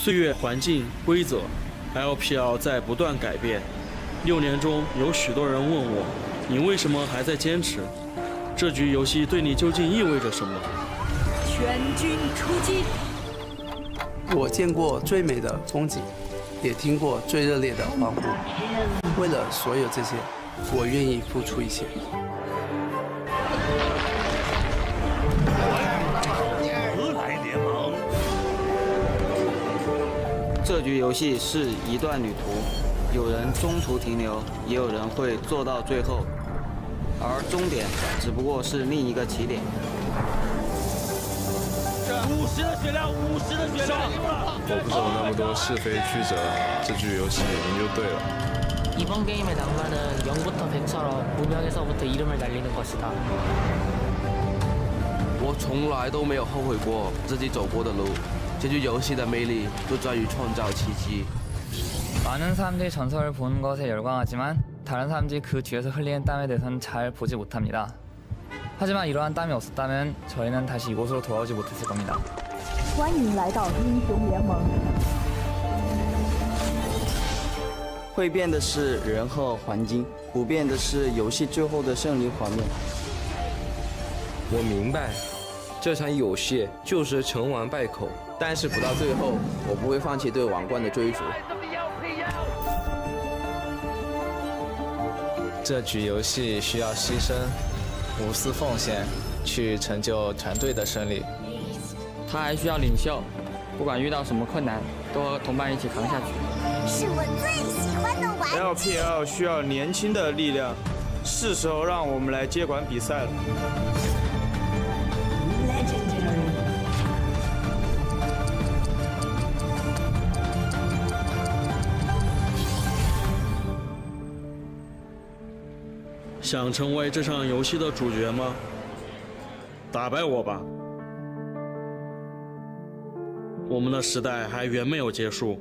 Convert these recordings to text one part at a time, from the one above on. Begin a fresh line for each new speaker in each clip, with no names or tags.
岁月、环境、规则 ，LPL 在不断改变。6年中，有许多人问我，你为什么还在坚持？这局游戏对你究竟意味着什么？
全军出击！
我见过最美的风景，也听过最热烈的欢呼。为了所有这些，我愿意付出一切。
这局游戏是一段旅途，有人中途停留，也有人会做到最后，而终点只不过是另一个起点。
50的血量，50的血量！
我不懂那么多是非曲折，这局游戏赢就对了。
이번 게임의 낭만은 0부터 100처럼 무명에서부터 이름을 날리는 것이다.
我从来都没有后悔过自己走过的路。这局游戏的魅力就在于创造奇迹。
많은 사람들이 전설을 보는 것에 열광하지만 다른 사람들이 그 뒤에서 흘리는 땀에 대해서는 잘 보지 못합니다. 하지만 이러한 땀이 없었다면 저희는 다시 이곳으로 돌아오지 못했을 겁니다.
欢迎来到英雄联盟。
会变的是人和环境，不变的是游戏最后的胜利画面。
我明白，这场游戏就是成王败寇，
但是不到最后，我不会放弃对王冠的追逐。
这局游戏需要牺牲，无私奉献，去成就团队的胜利。
他还需要领袖，不管遇到什么困难，都和同伴一起扛下去。
是我最喜欢的玩具。
LPL 需要年轻的力量，是时候让我们来接管比赛了。
想成为这场游戏的主角吗？打败我吧！我们的时代还远没有结束。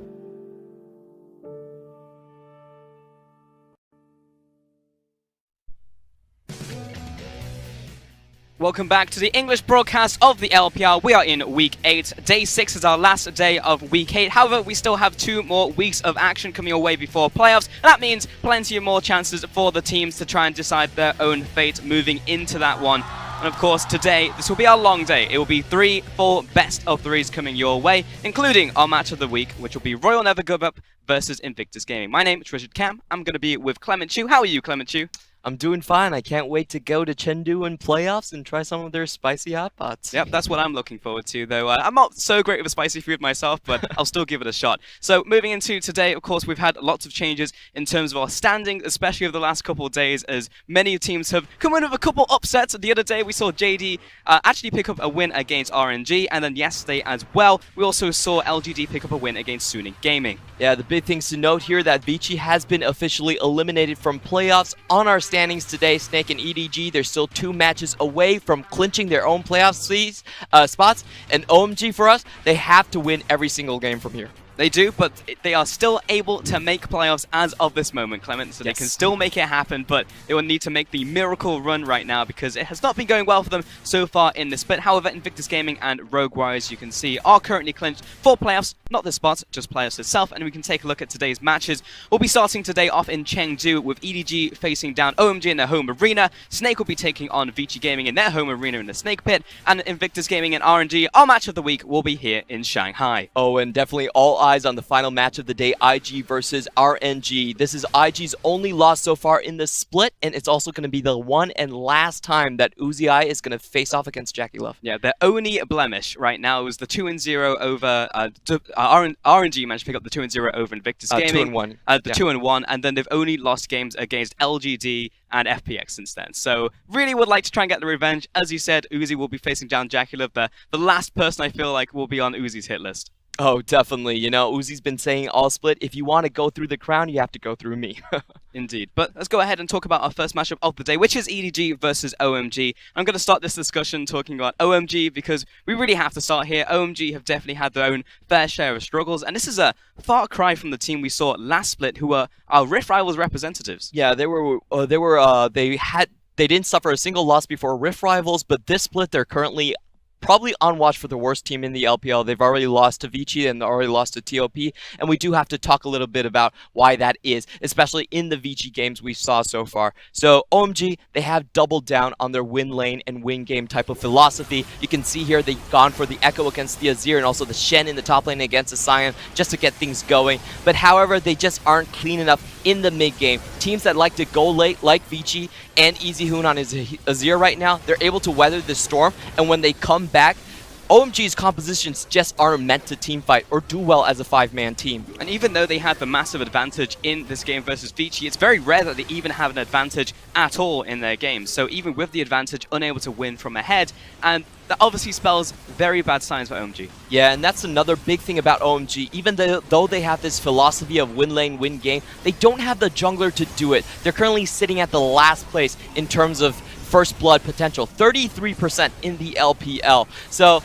Welcome back to the English broadcast of the LPL. We are in Week 8. Day 6 is our last day of Week 8. However, we still have 2 more weeks of action coming your way before playoffs. And that means plenty of more chances for the teams to try and decide their own fate moving into that one. And of course, today, this will be our long day. It will be 3 full best of 3s coming your way, including our match of the week, which will be Royal Never Give Up versus Invictus Gaming. My name is Richard Cam. I'm going to be with Clement Chu. How are you, Clement Chu?
I'm doing fine. I can't wait to go to Chengdu in playoffs and try some of their spicy hot pots.
Yep, that's what I'm looking forward to, though. I'm not so great with spicy food myself, but I'll still give it a shot. So, moving into today, of course, we've had lots of changes in terms of our standings, especially over the last couple of days, as many teams have come in with a couple upsets. The other day, we saw JD actually pick up a win against RNG, and then yesterday as well, we also saw LGD pick up a win against Suning Gaming.
Yeah, the big things to note here that Vici has been officially eliminated from playoffs. On our standings today, Snake and EDG, they're still 2 matches away from clinching their own playoff spots. And OMG for us, they have to win every single game from here.
They do, but they are still able to make playoffs as of this moment, Clement. So yes, they can still make it happen, but they will need to make the miracle run right now because it has not been going well for them so far in the split. However, Invictus Gaming and Rogue Warriors, you can see, are currently clinched for playoffs. Not this spot, just playoffs itself. And we can take a look at today's matches. We'll be starting today off in Chengdu with EDG facing down OMG in their home arena. Snake will be taking on Vici Gaming in their home arena in the Snake Pit. And Invictus Gaming and RNG, our match of the week, will be here in Shanghai.
Oh, and definitely all eyes on the final match of the day, IG versus RNG. This is IG's only loss so far in the split, and it's also going to be the one and last time that Uzi is going to face off against Jackie Love.
Yeah, their only blemish right now is the 2-0 over RNG managed to pick up the 2-0 over Invictus Gaming.
2-1.
The 2-1, and then they've only lost games against LGD and FPX since then. So really would like to try and get the revenge. As you said, Uzi will be facing down Jackie Love, the last person I feel like will be on Uzi's hit list.
Oh, definitely. You know, Uzi's been saying all split, if you want to go through the crown, you have to go through me.
Indeed. But let's go ahead and talk about our first matchup of the day, which is EDG versus OMG. I'm going to start this discussion talking about OMG because we really have to start here. OMG have definitely had their own fair share of struggles, and this is a far cry from the team we saw last split, who were our Rift Rivals representatives.
Yeah, they didn't suffer a single loss before Rift Rivals, but this split they're currently probably on watch for the worst team in the LPL. They've already lost to Vici and already lost to TOP, and we do have to talk a little bit about why that is, especially in the Vici games we saw so far. So OMG, they have doubled down on their win lane and win game type of philosophy. You can see here they've gone for the Echo against the Azir and also the Shen in the top lane against the Sion just to get things going. But however, they just aren't clean enough in the mid game. Teams that like to go late, like Vici and EasyHoon on his Azir right now, they're able to weather the storm, and when they come back, OMG's compositions just aren't meant to teamfight or do well as a 5-man team.
And even though they had the massive advantage in this game versus Vici, it's very rare that they even have an advantage at all in their games. So even with the advantage, unable to win from ahead, and that obviously spells very bad signs for OMG.
Yeah, and that's another big thing about OMG. Even though they have this philosophy of win lane, win game, they don't have the jungler to do it. They're currently sitting at the last place in terms of first blood potential, 33% in the LPL. So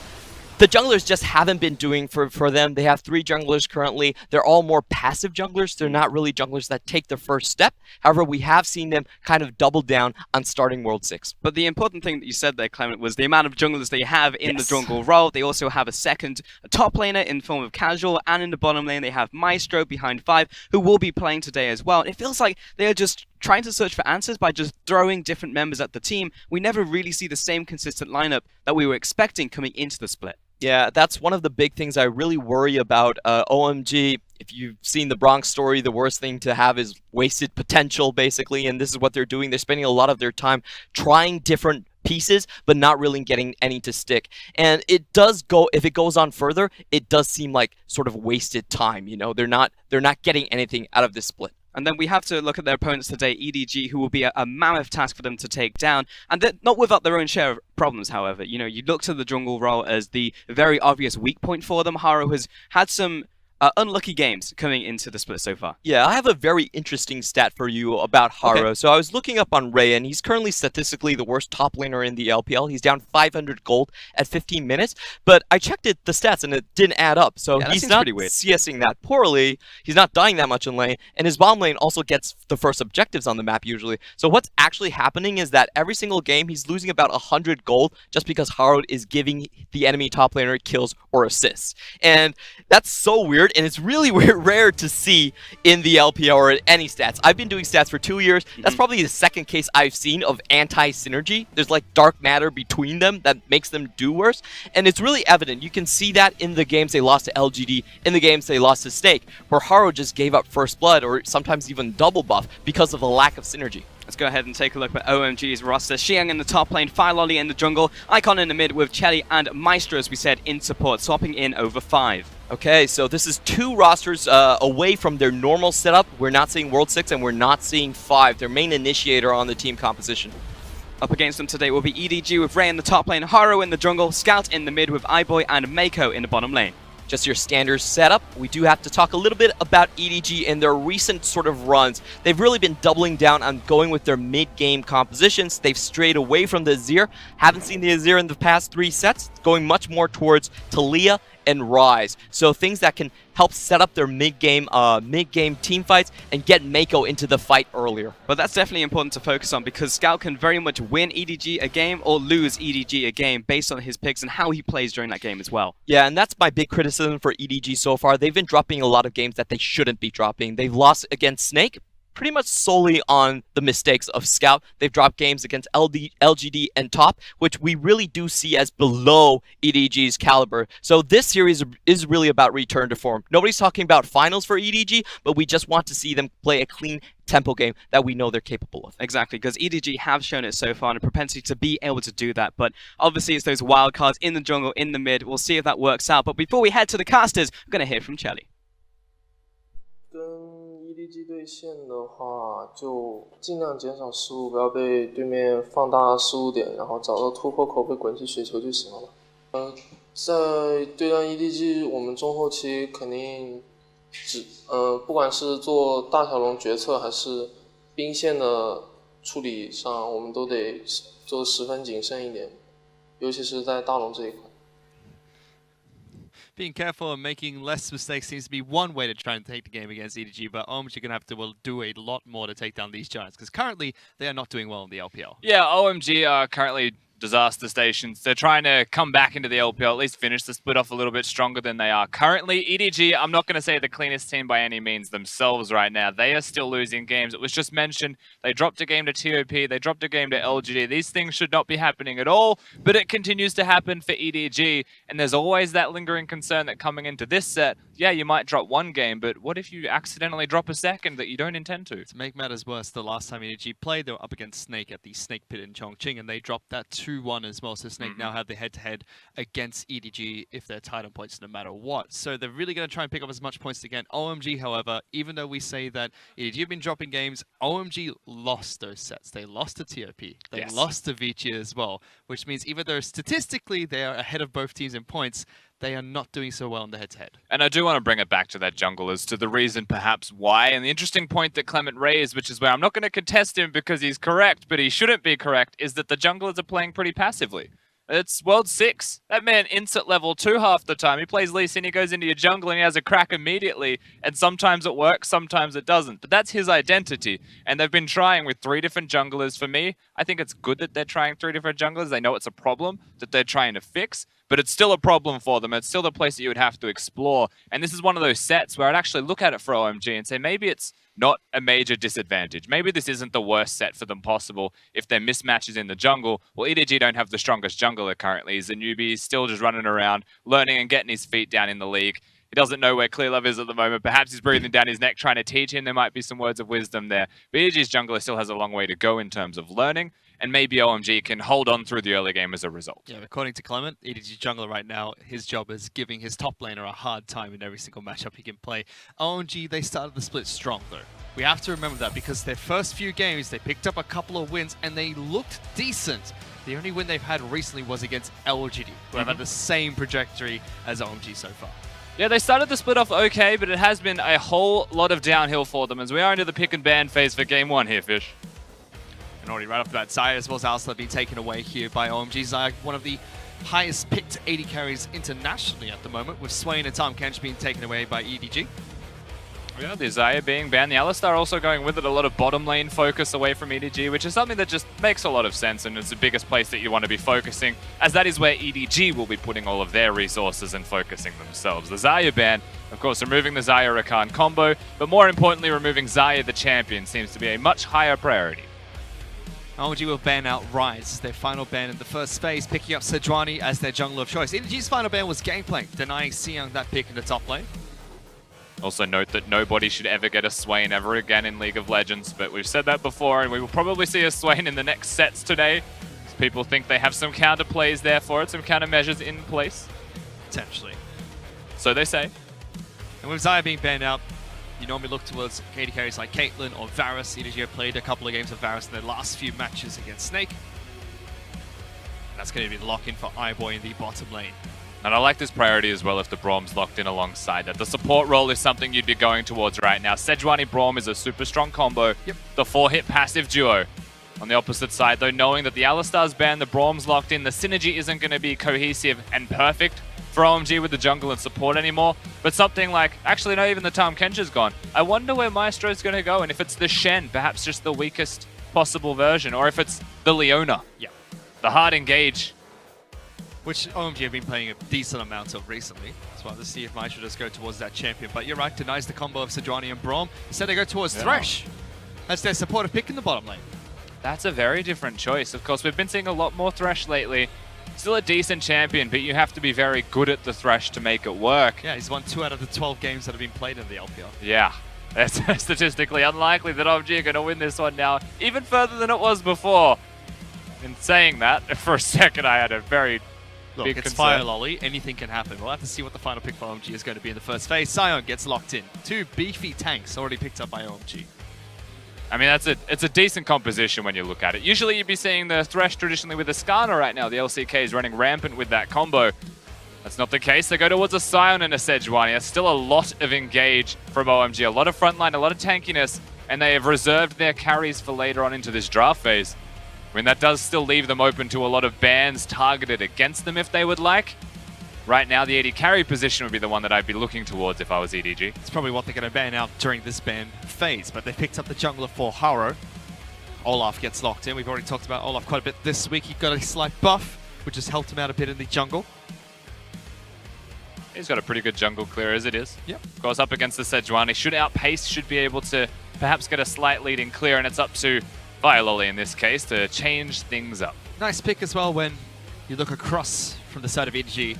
the junglers just haven't been doing for them. They have 3 junglers currently. They're all more passive junglers. They're not really junglers that take the first step. However, we have seen them kind of double down on starting World 6.
But the important thing that you said there, Clement, was the amount of junglers they have in the jungle role. They also have a second top laner in form of Casual, and in the bottom lane they have Maestro behind 5, who will be playing today as well. And it feels like they are just trying to search for answers by just throwing different members at the team. We never really see the same consistent lineup that we were expecting coming into the split.
Yeah, that's one of the big things I really worry about OMG. If you've seen the Bronx story, the worst thing to have is wasted potential, basically, and this is what they're doing. They're spending a lot of their time trying different pieces, but not really getting any to stick. And it does go, if it goes on further, it does seem like sort of wasted time, you know? They're not getting anything out of this split.
And then we have to look at their opponents today, EDG, who will be a mammoth task for them to take down. And they're not without their own share of problems, however. You know, you look to the jungle role as the very obvious weak point for them. Haro has had some unlucky games coming into the split so far.
Yeah, I have a very interesting stat for you about Haro. Okay. So I was looking up on Ray, and he's currently statistically the worst top laner in the LPL. He's down 500 gold at 15 minutes, but I checked the stats, and it didn't add up. So yeah, he's not CSing that poorly, he's not dying that much in lane, and his bottom lane also gets the first objectives on the map usually. So what's actually happening is that every single game, he's losing about 100 gold just because Haro is giving the enemy top laner kills or assists. And that's so weird. And it's really rare to see in the LPL or any stats. I've been doing stats for 2 years. That's probably the second case I've seen of anti-synergy. There's like dark matter between them that makes them do worse. And it's really evident. You can see that in the games they lost to LGD, in the games they lost to Snake, where Haro just gave up first blood or sometimes even double buff because of a lack of synergy.
Let's go ahead and take a look at OMG's roster. Xiang in the top lane, Firelolly in the jungle, Icon in the mid with Chelly and Maestro, as we said, in support, swapping in over 5.
Okay, so this is 2 rosters away from their normal setup. We're not seeing World 6 and we're not seeing 5, their main initiator on the team composition.
Up against them today will be EDG with Ray in the top lane, Haro in the jungle, Scout in the mid with iBoy and Mako in the bottom lane.
Just your standard setup. We do have to talk a little bit about EDG and their recent sort of runs. They've really been doubling down on going with their mid-game compositions. They've strayed away from the Azir. Haven't seen the Azir in the past 3 sets, going much more towards Talia and Rise. So things that can help set up their mid-game team fights and get Mako into the fight earlier.
But that's definitely important to focus on because Scout can very much win EDG a game or lose EDG a game based on his picks and how he plays during that game as well.
Yeah, and that's my big criticism for EDG so far. They've been dropping a lot of games that they shouldn't be dropping. They've lost against Snake, pretty much solely on the mistakes of Scout. They've dropped games against LGD and Top, which we really do see as below EDG's caliber. So this series is really about return to form. Nobody's talking about finals for EDG, but we just want to see them play a clean tempo game that we know they're capable of.
Exactly, because EDG have shown it so far and a propensity to be able to do that, but obviously it's those wild cards in the jungle, in the mid. We'll see if that works out, but before we head to the casters, we're going to hear from Chelly.
EDG 对线的话，就尽量减少失误，不要被对面放大失误点，然后找到突破口被滚起雪球就行了。在对战 EDG， 我们中后期肯定不管是做大小龙决策还是兵线的处理上，我们都得做得十分谨慎一点，尤其是在大龙这一块。
Being careful and making less mistakes seems to be one way to try and take the game against EDG, but OMG are going to have to do a lot more to take down these giants, because currently they are not doing well in the LPL.
Yeah, OMG are currently disaster stations. They're trying to come back into the LPL, at least finish the split off a little bit stronger than they are currently. EDG, I'm not going to say the cleanest team by any means themselves right now. They are still losing games. It was just mentioned they dropped a game to TOP, they dropped a game to LGD. These things should not be happening at all, but it continues to happen for EDG, and there's always that lingering concern that coming into this set, yeah, you might drop one game, but what if you accidentally drop a second that you don't intend to?
To make matters worse, the last time EDG played, they were up against Snake at the Snake Pit in Chongqing, and they dropped that 2-1 as well. So Snake now have the head-to-head against EDG if they're tied on points no matter what. So they're really going to try and pick up as much points again. OMG, however, even though we say that EDG have been dropping games, OMG lost those sets. They lost to TOP. They lost to Vici as well, which means even though statistically they are ahead of both teams in points, they are not doing so well in the head-to-head.
And I do want to bring it back to that jungle as to the reason perhaps why. And the interesting point that Clement raised, which is where I'm not going to contest him because he's correct, but he shouldn't be correct, is that the junglers are playing pretty passively. It's World 6. That man ints at level 2 half the time. He plays Lee Sin, he goes into your jungle and he has a crack immediately. And sometimes it works, sometimes it doesn't. But that's his identity. And they've been trying with 3 different junglers. For me, I think it's good that they're trying 3 different junglers. They know it's a problem that they're trying to fix. But it's still a problem for them. It's still the place that you would have to explore. And this is one of those sets where I'd actually look at it for OMG and say maybe it's not a major disadvantage. Maybe this isn't the worst set for them possible if they're mismatches in the jungle. Well, EDG don't have the strongest jungler currently. He's a newbie. He's still just running around, learning and getting his feet down in the league. He doesn't know where Clearlove is at the moment. Perhaps he's breathing down his neck trying to teach him. There might be some words of wisdom there. But EDG's jungler still has a long way to go in terms of learning. And maybe OMG can hold on through the early game as a result.
Yeah, according to Clement, EDG jungler right now, his job is giving his top laner a hard time in every single matchup he can play. OMG, they started the split strong though. We have to remember that because their first few games, they picked up a couple of wins and they looked decent. The only win they've had recently was against LGD, who have had the same trajectory as OMG so far.
Yeah, they started the split off okay, but it has been a whole lot of downhill for them as we are into the pick and ban phase for game 1 here, Fish.
And already right off the bat, Xayah as well as Alistar being taken away here by OMG. Xayah, one of the highest picked AD carries internationally at the moment, with Swain and Tahm Kench being taken away by EDG.
Yeah, the Xayah being banned. The Alistar also going with it, a lot of bottom lane focus away from EDG, which is something that just makes a lot of sense and is the biggest place that you want to be focusing, as that is where EDG will be putting all of their resources and focusing themselves. The Xayah ban, of course, removing the Xayah Rakan combo, but more importantly, removing Xayah the champion seems to be a much higher priority.
OMG will ban out Rise, their final ban in the first phase, picking up Sejuani as their jungler of choice. EDG's final ban was Gangplank, denying Xiang that pick in the top lane.
Also note that nobody should ever get a Swain ever again in League of Legends, but we've said that before, and we will probably see a Swain in the next sets today. People think they have some counter plays there for it, some countermeasures in place.
Potentially.
So they say.
And with Xayah being banned out, you normally look towards AD carries like Caitlyn or Varus. EDG have played a couple of games of Varus in their last few matches against Snake. And that's going to be the lock-in for iBoy in the bottom lane.
And I like this priority as well if the Braum's locked in alongside that. The support role is something you'd be going towards right now. Sejuani Braum is a super strong combo.
Yep.
The 4-hit passive duo. On the opposite side, though, knowing that the Alistar's banned, the Braum's locked in, the synergy isn't going to be cohesive and perfect for OMG with the jungle and support anymore. But something like, actually no, even the Tahm Kench is gone. I wonder where Maestro's going to go, and if it's the Shen, perhaps just the weakest possible version, or if it's the Leona.
Yeah.
The hard engage.
Which OMG have been playing a decent amount of recently. So we'll have to see if Maestro does go towards that champion. But you're right, denies the combo of Sejuani and Braum. Instead they go towards Thresh. That's their supportive pick in the bottom lane.
That's a very different choice. Of course, we've been seeing a lot more Thresh lately. Still a decent champion, but you have to be very good at the Thresh to make it work.
Yeah, he's won 2 out of the 12 games that have been played in the LPL.
Yeah, it's statistically unlikely that OMG are going to win this one now, even further than it was before. In saying that, for a second I had a very big
it's
concern.
Fire Lolly, anything can happen. We'll have to see what the final pick for OMG is going to be in the first phase. Sion gets locked in. 2 beefy tanks already picked up by OMG.
I mean, it's a decent composition when you look at it. Usually you'd be seeing the Thresh traditionally with the Skarner right now. The LCK is running rampant with that combo. That's not the case. They go towards a Sion and a Sejuani. That's still a lot of engage from OMG. A lot of frontline, a lot of tankiness, and they have reserved their carries for later on into this draft phase. I mean, that does still leave them open to a lot of bans targeted against them if they would like. Right now, the AD carry position would be the one that I'd be looking towards if I was EDG.
It's probably what they're going to ban out during this ban phase, but they picked up the jungler for Haro. Olaf gets locked in. We've already talked about Olaf quite a bit this week. He got a slight buff, which has helped him out a bit in the jungle.
He's got a pretty good jungle clear as it is.
Yep.
Goes up against the Sejuani. Should outpace, should be able to perhaps get a slight lead in clear, and it's up to Viololi in this case to change things up.
Nice pick as well when you look across from the side of EDG,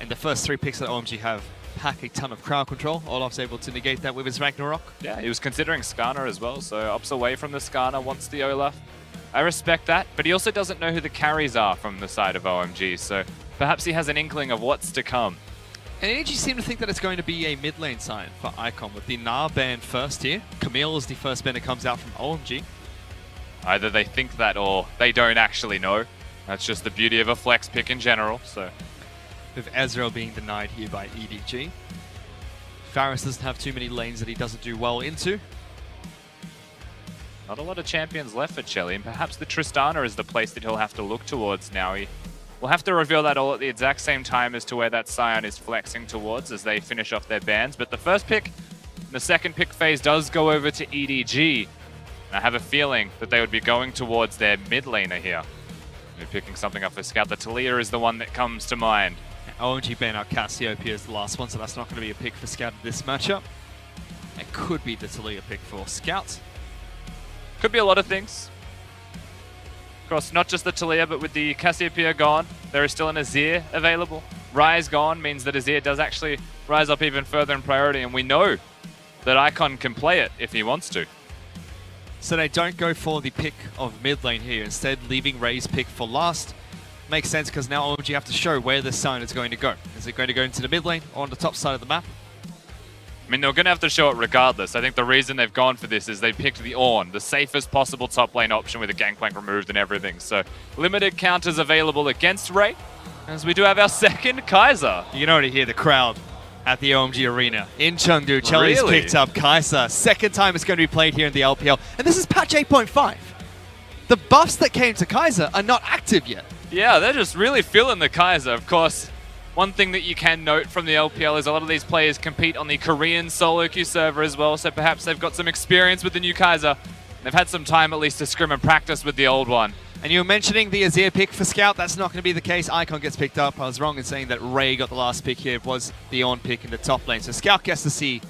and the first 3 picks that OMG have pack a ton of crowd control. Olaf's able to negate that with his Ragnarok.
Yeah, he was considering Skarner as well, so opts away from the Skarner, wants the Olaf. I respect that, but he also doesn't know who the carries are from the side of OMG, so perhaps he has an inkling of what's to come.
And EDG seem to think that it's going to be a mid lane sign for Icon with the Gnar ban first here. Camille is the first ban that comes out from OMG.
Either they think that or they don't actually know. That's just the beauty of a flex pick in general, so...
With Ezreal being denied here by EDG. Varus doesn't have too many lanes that he doesn't do well into.
Not a lot of champions left for Chelly, and perhaps the Tristana is the place that he'll have to look towards now. He will have to reveal that all at the exact same time as to where that Scion is flexing towards as they finish off their bans. But the first pick, the second pick phase does go over to EDG. And I have a feeling that they would be going towards their mid laner here. They're picking something up for Scout. The Talia is the one that comes to mind.
OMG ban out Cassiopeia is the last one, so that's not going to be a pick for Scout in this matchup. It could be the Talia pick for Scout.
Could be a lot of things. Of course, not just the Talia, but with the Cassiopeia gone, there is still an Azir available. Rise gone means that Azir does actually rise up even further in priority, and we know that Icon can play it if he wants to.
So they don't go for the pick of mid lane here, instead leaving Ray's pick for last. Makes sense because now OMG have to show where this sign is going to go. Is it going to go into the mid lane or on the top side of the map?
I mean, they're going to have to show it regardless. I think the reason they've gone for this is they picked the Ornn, the safest possible top lane option with a Gangplank removed and everything. So limited counters available against Ray, as we do have our second Kai'Sa.
You can already hear the crowd at the OMG Arena in Chengdu. Chelly's picked up Kai'Sa. Second time it's going to be played here in the LPL. And this is patch 8.5. The buffs that came to Kai'Sa are not active yet.
Yeah, they're just really feeling the Kai'Sa. Of course, one thing that you can note from the LPL is a lot of these players compete on the Korean solo queue server as well, so perhaps they've got some experience with the new Kai'Sa. They've had some time at least to scrim and practice with the old one.
And you were mentioning the Azir pick for Scout. That's not going to be the case. Icon gets picked up. I was wrong in saying that Ray got the last pick here. It was the Ornn pick in the top lane. So Scout gets to see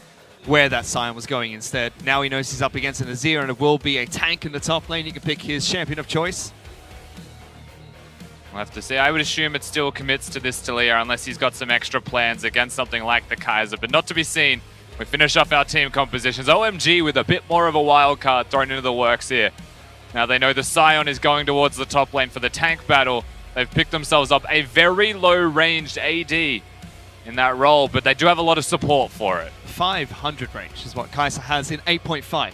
where that Scion was going instead. Now he knows he's up against an Azir, and it will be a tank in the top lane. He can pick his champion of choice.
We'll have to see. I would assume it still commits to this Talia unless he's got some extra plans against something like the Kai'Sa, but not to be seen. We finish off our team compositions. OMG with a bit more of a wild card thrown into the works here. Now they know the Scion is going towards the top lane for the tank battle. They've picked themselves up a very low-ranged AD in that role, but they do have a lot of support for it.
500 range is what Kai'Sa has in 8.5.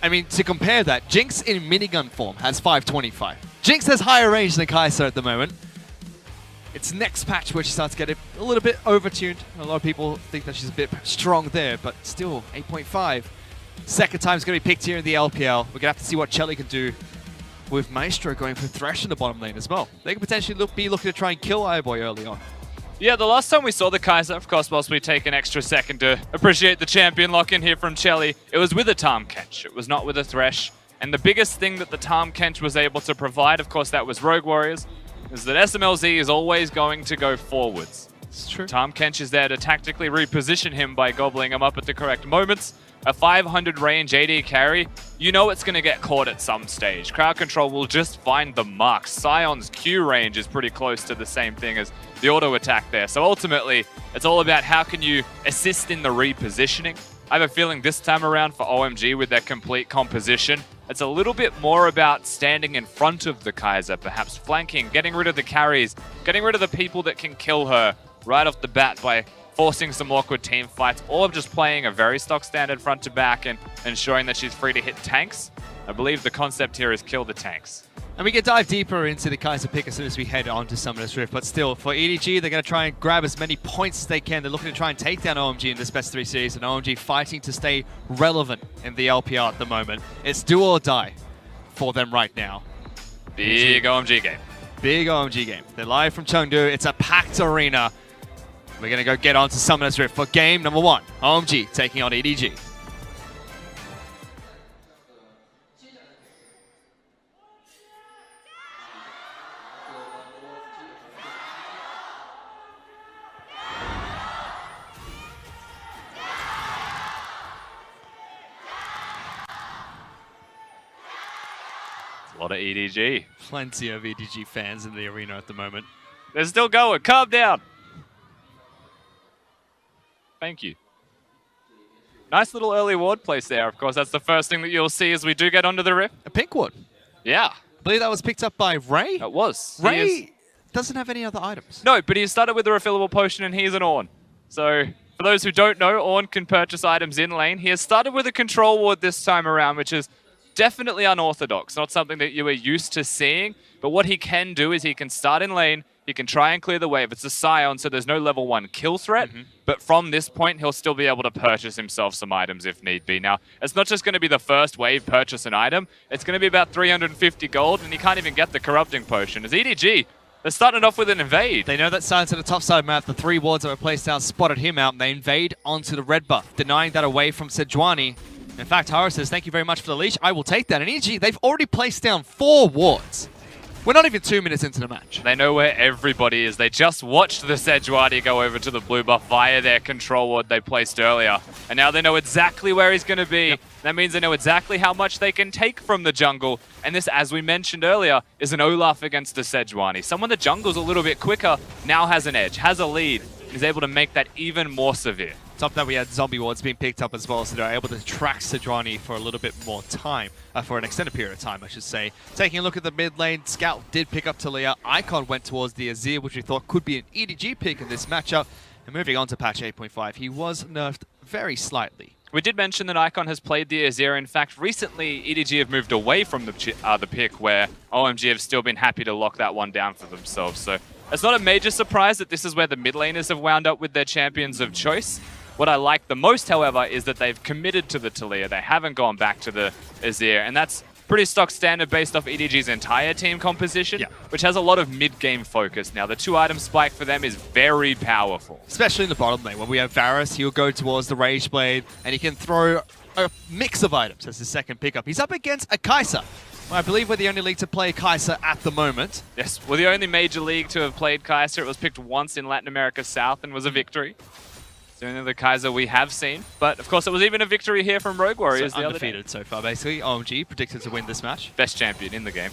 I mean, to compare that, Jinx in minigun form has 525. Jinx has higher range than Kai'Sa at the moment. It's next patch where she starts getting a little bit overtuned. A lot of people think that she's a bit strong there, but still, 8.5. Second time is going to be picked here in the LPL. We're going to have to see what Chelly can do with Maestro going for Thresh in the bottom lane as well. They could potentially be looking to try and kill Fireboy early on.
Yeah, the last time we saw the Kai'Sa, of course, whilst we take an extra second to appreciate the champion lock-in here from Chelly, it was with a Tahm Kench. It was not with a Thresh. And the biggest thing that the Tahm Kench was able to provide, of course, that was Rogue Warriors, is that SMLZ is always going to go forwards.
It's true.
Tahm Kench is there to tactically reposition him by gobbling him up at the correct moments. A 500 range AD carry, you know it's going to get caught at some stage. Crowd control will just find the mark. Sion's Q range is pretty close to the same thing as the auto attack there. So ultimately, it's all about how can you assist in the repositioning. I have a feeling this time around for OMG with their complete composition, it's a little bit more about standing in front of the Kai'Sa, perhaps flanking, getting rid of the carries, getting rid of the people that can kill her right off the bat by forcing some awkward team fights, or just playing a very stock standard front to back and ensuring that she's free to hit tanks. I believe the concept here is kill the tanks.
And we can dive deeper into the Kai'Sa pick as soon as we head on to Summoner's Rift, but still, for EDG, they're going to try and grab as many points as they can. They're looking to try and take down OMG in this best 3 series, and OMG fighting to stay relevant in the LPL at the moment. It's do or die for them right now.
Big OMG game.
Big OMG game. They're live from Chengdu. It's a packed arena. We're going to go get on to Summoner's Rift for game number 1. OMG taking on EDG.
A lot of EDG.
Plenty of EDG fans in the arena at the moment.
They're still going. Calm down. Thank you. Nice little early ward place there. Of course, that's the first thing that you'll see as we do get onto the Rift.
A pink ward.
Yeah.
I believe that was picked up by Ray.
It was.
Ray doesn't have any other items.
No, but he started with a refillable potion and he's an Ornn. So, for those who don't know, Ornn can purchase items in lane. He has started with a control ward this time around, which is definitely unorthodox. Not something that you are used to seeing. But what he can do is he can start in lane, he can try and clear the wave. It's a Scion, so there's no level 1 kill threat. But from this point, he'll still be able to purchase himself some items if need be. Now, it's not just going to be the first wave purchase an item. It's going to be about 350 gold, and you can't even get the corrupting potion. As EDG, they're starting off with an invade.
They know that Science at the top side map, the 3 wards that were placed down spotted him out, and they invade onto the red buff, denying that away from Sejuani. In fact, Hara says, thank you very much for the leash. I will take that. And EDG, they've already placed down 4 wards. We're not even 2 minutes into the match.
They know where everybody is. They just watched the Sejuani go over to the blue buff via their control ward they placed earlier. And now they know exactly where he's going to be. Yep. That means they know exactly how much they can take from the jungle. And this, as we mentioned earlier, is an Olaf against the Sejuani. Someone that jungles a little bit quicker now has an edge, has a lead, and is able to make that even more severe.
Top of that, we had zombie wards being picked up as well, so they're able to track Sejuani for a little bit more time, for an extended period of time, I should say. Taking a look at the mid lane, Scout did pick up Talia. Icon went towards the Azir, which we thought could be an EDG pick in this matchup. And moving on to patch 8.5, he was nerfed very slightly.
We did mention that Icon has played the Azir. In fact, recently, EDG have moved away from the pick, where OMG have still been happy to lock that one down for themselves. So it's not a major surprise that this is where the mid laners have wound up with their champions of choice. What I like the most, however, is that they've committed to the Talia. They haven't gone back to the Azir, and that's pretty stock standard based off EDG's entire team composition, which has a lot of mid-game focus. Now, the 2-item spike for them is very powerful.
Especially in the bottom lane. When we have Varus, he'll go towards the Rage Blade, and he can throw a mix of items as his second pickup. He's up against a Kai'Sa. I believe we're the only league to play Kai'Sa at the moment.
Yes, we're the only major league to have played Kai'Sa. It was picked once in Latin America South and was a victory. The only Kai'Sa we have seen. But, of course, it was even a victory here from Rogue Warriors
so
the
undefeated
other day.
so far, basically. OMG predicted to win this match.
Best champion in the game,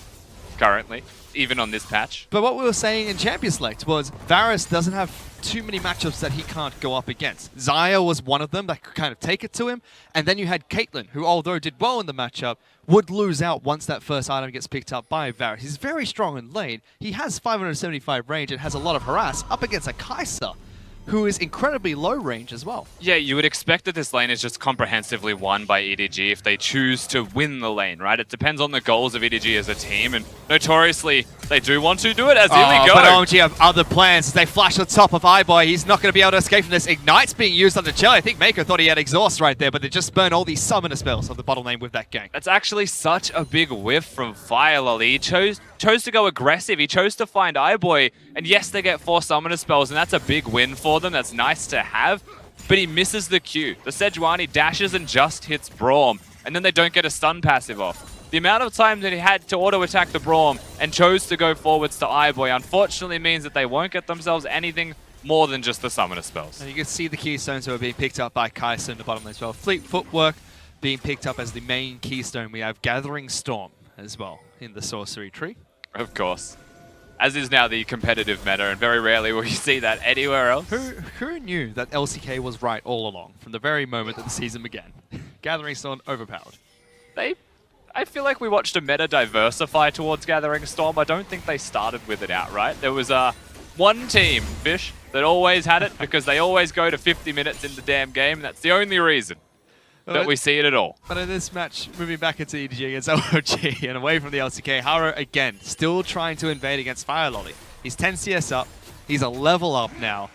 currently, even on this patch.
But what we were saying in Champion Select was Varus doesn't have too many matchups that he can't go up against. Xayah was one of them that could kind of take it to him. And then you had Caitlyn, who, although did well in the matchup, would lose out once that first item gets picked up by Varus. He's very strong in lane. He has 575 range and has a lot of harass up against a Kai'Sa, who is incredibly low range as well.
Yeah, you would expect that this lane is just comprehensively won by EDG if they choose to win the lane, right? It depends on the goals of EDG as a team, and notoriously, they do want to do it, as here we go.
But OMG have other plans as they flash on top of iBoy. He's not going to be able to escape from this. Ignite's being used on the Jelly. I think Mako thought he had Exhaust right there, but they just burned all these summoner spells on the bottom lane with that gank.
That's actually such a big whiff from Fire Lolly. He chose to go aggressive. He chose to find iBoy, and yes, they get 4 summoner spells, and that's a big win for them. That's nice to have, but he misses the Q. The Sejuani dashes and just hits Braum, and then they don't get a stun passive off. The amount of time that he had to auto-attack the Braum and chose to go forwards to iBoy unfortunately means that they won't get themselves anything more than just the summoner spells.
And you can see the keystones that are being picked up by Kai'Sa in the bottom lane as well. Fleet Footwork being picked up as the main keystone. We have Gathering Storm as well in the sorcery tree.
Of course. As is now the competitive meta, and very rarely will you see that anywhere else.
Who knew that LCK was right all along from the very moment that the season began? Gathering Storm overpowered.
I feel like we watched a meta diversify towards Gathering Storm. I don't think they started with it outright. There was one team, Fish, that always had it because they always go to 50 minutes in the damn game. And that's the only reason that we see it at all.
But in this match, moving back into EDG against OMG and away from the LCK, Haro again, still trying to invade against Fire Lolly. He's 10 CS up. He's a level up now.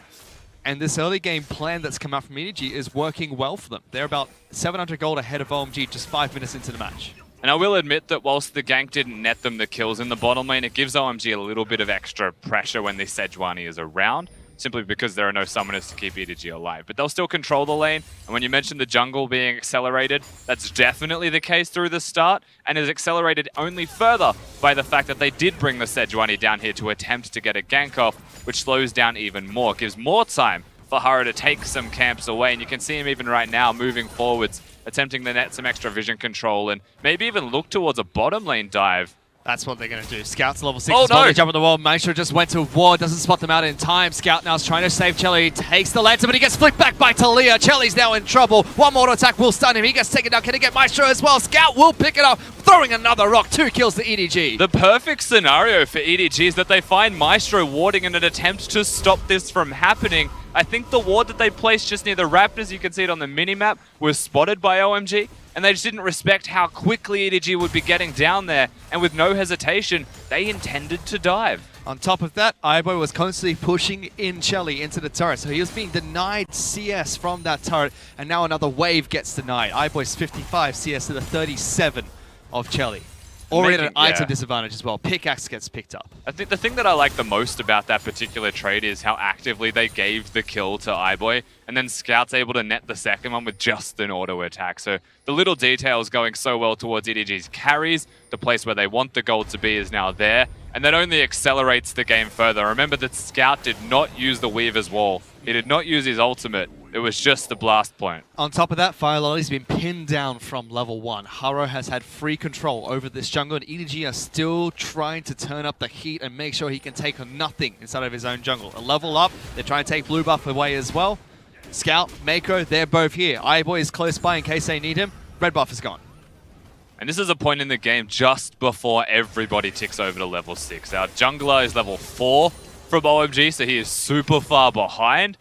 And this early game plan that's come out from EDG is working well for them. They're about 700 gold ahead of OMG just 5 minutes into the match.
And I will admit that whilst the gank didn't net them the kills in the bottom lane, it gives OMG a little bit of extra pressure when this Sejuani is around, simply because there are no summoners to keep EDG alive. But they'll still control the lane, and when you mentioned the jungle being accelerated, that's definitely the case through the start, and is accelerated only further by the fact that they did bring the Sejuani down here to attempt to get a gank off, which slows down even more, gives more time for Haro to take some camps away, and you can see him even right now moving forwards, attempting to net some extra vision control and maybe even look towards a bottom lane dive
That's what they're going to do. Scout's level 6
Oh,
as well.
no.
They jump on the wall. Maestro just went to ward, doesn't spot them out in time. Scout now is trying to save Chelly. Takes the lantern, but he gets flicked back by Talia. Chelly's now in trouble. One more attack will stun him. He gets taken down. Can he get Maestro as well? Scout will pick it up, throwing another rock. 2 kills to EDG.
The perfect scenario for EDG is that they find Maestro warding in an attempt to stop this from happening. I think the ward that they placed just near the Raptors, you can see it on the minimap, was spotted by OMG. And they just didn't respect how quickly EDG would be getting down there. And with no hesitation, they intended to dive.
On top of that, Ibo was constantly pushing in Chelly into the turret, so he was being denied CS from that turret, and now another wave gets denied. Ibo's 55 CS to the 37 of Chelly. Already at an item disadvantage as well. Pickaxe gets picked up.
I think the thing that I like the most about that particular trade is how actively they gave the kill to iBoy, and then Scout's able to net the second one with just an auto attack. So the little details going so well towards EDG's carries, the place where they want the gold to be is now there, and that only accelerates the game further. Remember that Scout did not use the Weaver's Wall. He did not use his ultimate. It was just the blast point.
On top of that, Fire Lolly's been pinned down from level 1. Haro has had free control over this jungle, and EDG are still trying to turn up the heat and make sure he can take on nothing inside of his own jungle. A level up, they're trying to take blue buff away as well. Scout, Mako, they're both here. iBoy is close by in case they need him. Red buff is gone.
And this is a point in the game just before everybody ticks over to level 6. Our jungler is level 4 from OMG, so he is super far behind.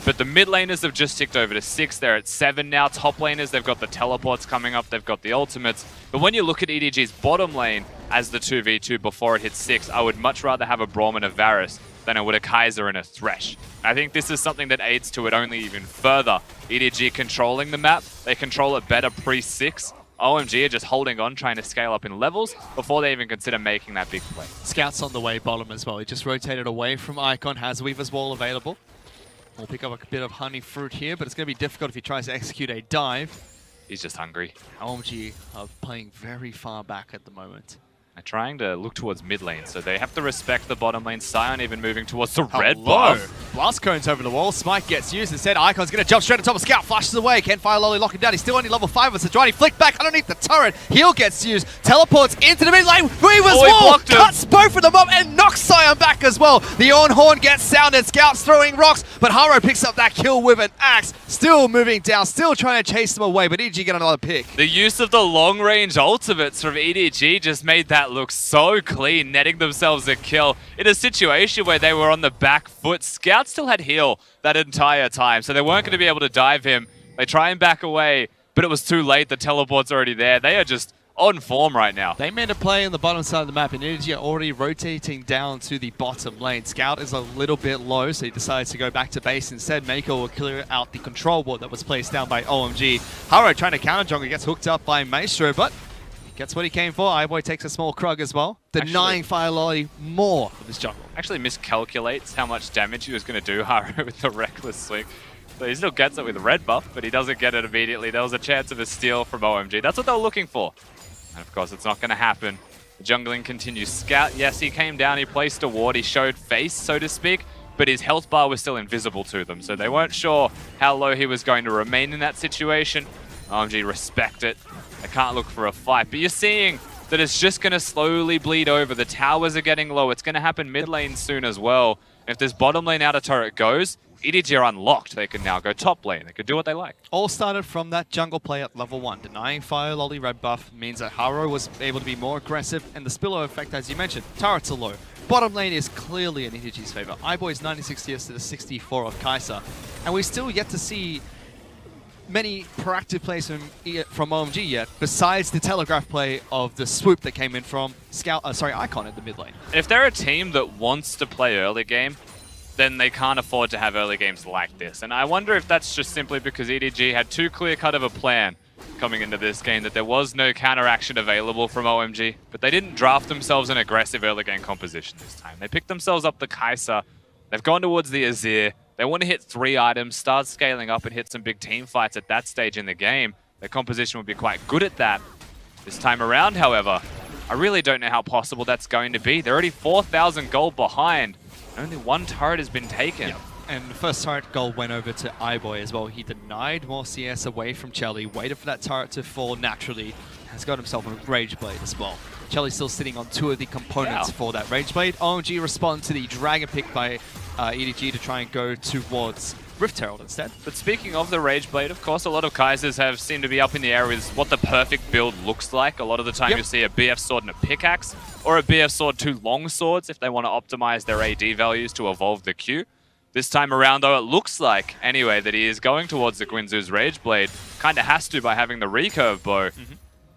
But the mid laners have just ticked over to 6. They're at 7 now. Top laners, they've got the teleports coming up. They've got the ultimates. But when you look at EDG's bottom lane as the 2v2 before it hits 6, I would much rather have a Braum and a Varus than I would a Kaiser and a Thresh. I think this is something that aids to it only even further. EDG controlling the map. They control it better pre-6. OMG are just holding on, trying to scale up in levels before they even consider making that big play.
Scout's on the way bottom as well. He just rotated away from Icon, has Weaver's Wall available. We'll pick up a bit of honey fruit here, but it's going to be difficult if he tries to execute a dive.
He's just hungry.
OMG are playing very far back at the moment.
They're trying to look towards mid lane, so they have to respect the bottom lane. Sion even moving towards the red buff.
Blast cones over the wall. Smite gets used. Instead, Icon's going to jump straight on top of Scout. Flashes away. Can't Fire Lolly lock him down. He's still only level 5 with Sejuani. Flick back underneath the turret. Heal gets used. Teleports into the mid lane. Weaver's Wall cuts both of them up and knocks Sion back as well. The on horn gets sounded. Scout's throwing rocks, but Haro picks up that kill with an axe. Still moving down. Still trying to chase them away, but EDG get another pick.
The use of the long range ultimates from EDG just made that look so clean, netting themselves a kill in a situation where they were on the back foot. Scout still had heal that entire time, so they weren't going to be able to dive him. They try and back away, but it was too late. The teleport's already there. They are just on form right now.
They made a play on the bottom side of the map, and EDG are already rotating down to the bottom lane. Scout is a little bit low, so he decides to go back to base instead. Mako will clear out the control ward that was placed down by OMG. Haro trying to counter jungle, gets hooked up by Maestro, but gets what he came for. iBoy takes a small Krug as well, denying Fire Lolly more of his jungle.
Actually miscalculates how much damage he was going to do, Haro, with the reckless swing. So he still gets it with a red buff, but he doesn't get it immediately. There was a chance of a steal from OMG. That's what they were looking for. And of course, it's not going to happen. The jungling continues. Scout, yes, he came down, he placed a ward, he showed face, so to speak, but his health bar was still invisible to them, so they weren't sure how low he was going to remain in that situation. OMG respect it. They can't look for a fight, but you're seeing that it's just going to slowly bleed over. The towers are getting low. It's going to happen mid lane soon as well. If this bottom lane outer turret goes, EDG are unlocked. They can now go top lane. They could do what they like.
All started from that jungle play at level 1. Denying Fire Lolly red buff means that Haro was able to be more aggressive, and the spillover effect, as you mentioned, turrets are low. Bottom lane is clearly in EDG's favor. iBoy's 96 years to the 64 of Kai'Sa, and we still yet to see many proactive plays from OMG yet, besides the telegraph play of the swoop that came in from Icon in the mid lane.
If they're a team that wants to play early game, then they can't afford to have early games like this. And I wonder if that's just simply because EDG had too clear-cut of a plan coming into this game, that there was no counteraction available from OMG, but they didn't draft themselves an aggressive early game composition this time. They picked themselves up the Kai'Sa, they've gone towards the Azir, they want to hit 3 items, start scaling up and hit some big team fights at that stage in the game. Their composition would be quite good at that. This time around, however, I really don't know how possible that's going to be. They're already 4,000 gold behind. Only 1 turret has been taken.
Yep. And the first turret goal went over to iBoy as well. He denied more CS away from Chelly, waited for that turret to fall naturally, has got himself a Rage Blade as well. Chelly's still sitting on 2 of the components for that Rage Blade. OMG respond to the Dragon pick by EDG to try and go towards Rift Herald instead.
But speaking of the Rage Blade, of course, a lot of Kaisers have seemed to be up in the air with what the perfect build looks like. A lot of the time you'll see a BF sword and a pickaxe, or a BF sword 2 long swords if they want to optimize their AD values to evolve the Q. This time around, though, it looks like, anyway, that he is going towards the Guinzoo's Rage Blade. Kind of has to by having the recurve bow.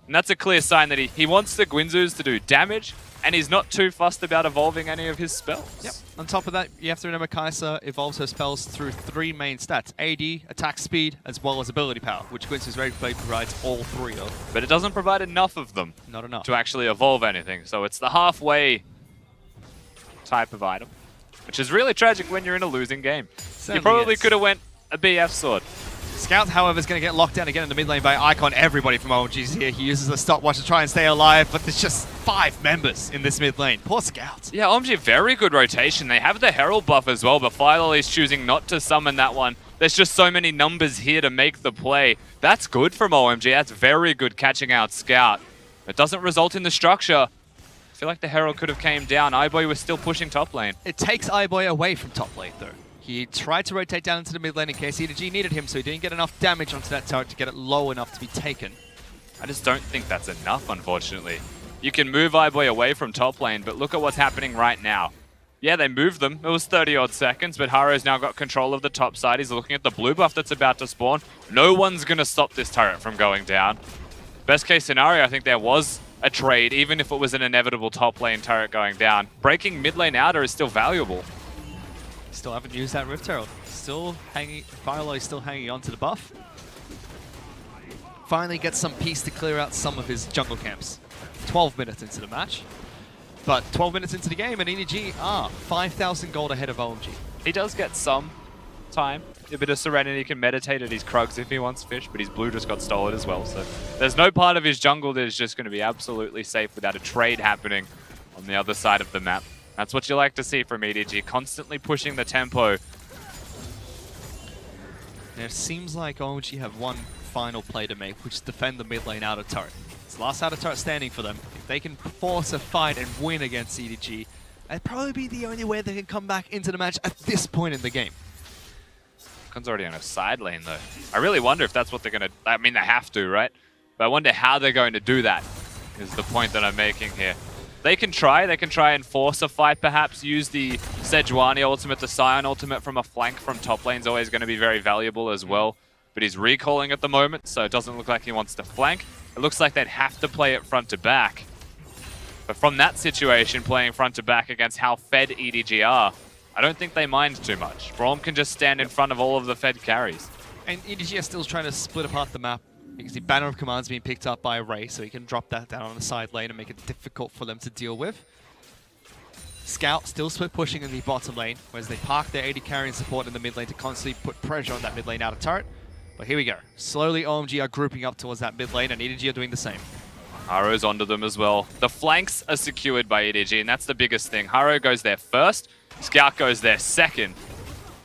And that's a clear sign that he wants the Guinzoos to do damage, and he's not too fussed about evolving any of his spells.
Yep. On top of that, you have to remember Kai'Sa evolves her spells through 3 main stats: AD, attack speed, as well as ability power, which Guinzoo's Rage Blade provides all 3 of.
But it doesn't provide enough of them.
Not enough.
To actually evolve anything. So it's the halfway type of item, which is really tragic when you're in a losing game.
Certainly
you probably
is.
could have went a BF sword.
Scout, however, is going to get locked down again in the mid lane by Icon. Everybody from OMG's here. He uses a stopwatch to try and stay alive, but there's just 5 members in this mid lane. Poor Scout.
Yeah, OMG, very good rotation. They have the Herald buff as well, but Firelly's choosing not to summon that one. There's just so many numbers here to make the play. That's good from OMG. That's very good catching out Scout. It doesn't result in the structure. I feel like the Herald could have came down. iBoy was still pushing top lane.
It takes iBoy away from top lane, though. He tried to rotate down into the mid lane in case EDG needed him, so he didn't get enough damage onto that turret to get it low enough to be taken.
I just don't think that's enough, unfortunately. You can move iBoy away from top lane, but look at what's happening right now. Yeah, they moved them. It was 30-odd seconds, but Haru's now got control of the top side. He's looking at the blue buff that's about to spawn. No one's going to stop this turret from going down. Best case scenario, I think there was a trade, even if it was an inevitable top lane turret going down. Breaking mid lane outer is still valuable.
Still haven't used that Rift Herald. Still hanging, Firelly still hanging on to the buff. Finally gets some peace to clear out some of his jungle camps. 12 minutes into the match. But 12 minutes into the game, and EDG are 5,000 gold ahead of OMG.
He does get some time. A bit of Serenity, he can meditate at his Krugs if he wants fish, but his blue just got stolen as well. So there's no part of his jungle that is just going to be absolutely safe without a trade happening on the other side of the map. That's what you like to see from EDG, constantly pushing the tempo.
It seems like OMG have one final play to make, which is defend the mid lane outer turret. It's the last outer turret standing for them. If they can force a fight and win against EDG, that'd probably be the only way they can come back into the match at this point in the game.
Khan's already on a side lane, though. I really wonder if that's what they're going to... I mean, they have to, right? But I wonder how they're going to do that, is the point that I'm making here. They can try and force a fight, perhaps. Use the Sejuani ultimate, the Sion ultimate from a flank from top lane is always going to be very valuable as well. But he's recalling at the moment, so it doesn't look like he wants to flank. It looks like they'd have to play it front to back. But from that situation, playing front to back against how fed EDG are, I don't think they mind too much. Braum can just stand in front of all of the fed carries.
And EDG are still trying to split apart the map. Because the Banner of Command's being picked up by Ray, so he can drop that down on the side lane and make it difficult for them to deal with. Scout still split pushing in the bottom lane, whereas they park their AD carrying support in the mid lane to constantly put pressure on that mid lane outer turret. But here we go. Slowly OMG are grouping up towards that mid lane, and EDG are doing the same.
Haru's onto them as well. The flanks are secured by EDG, and that's the biggest thing. Haru goes there first, Scout goes there second.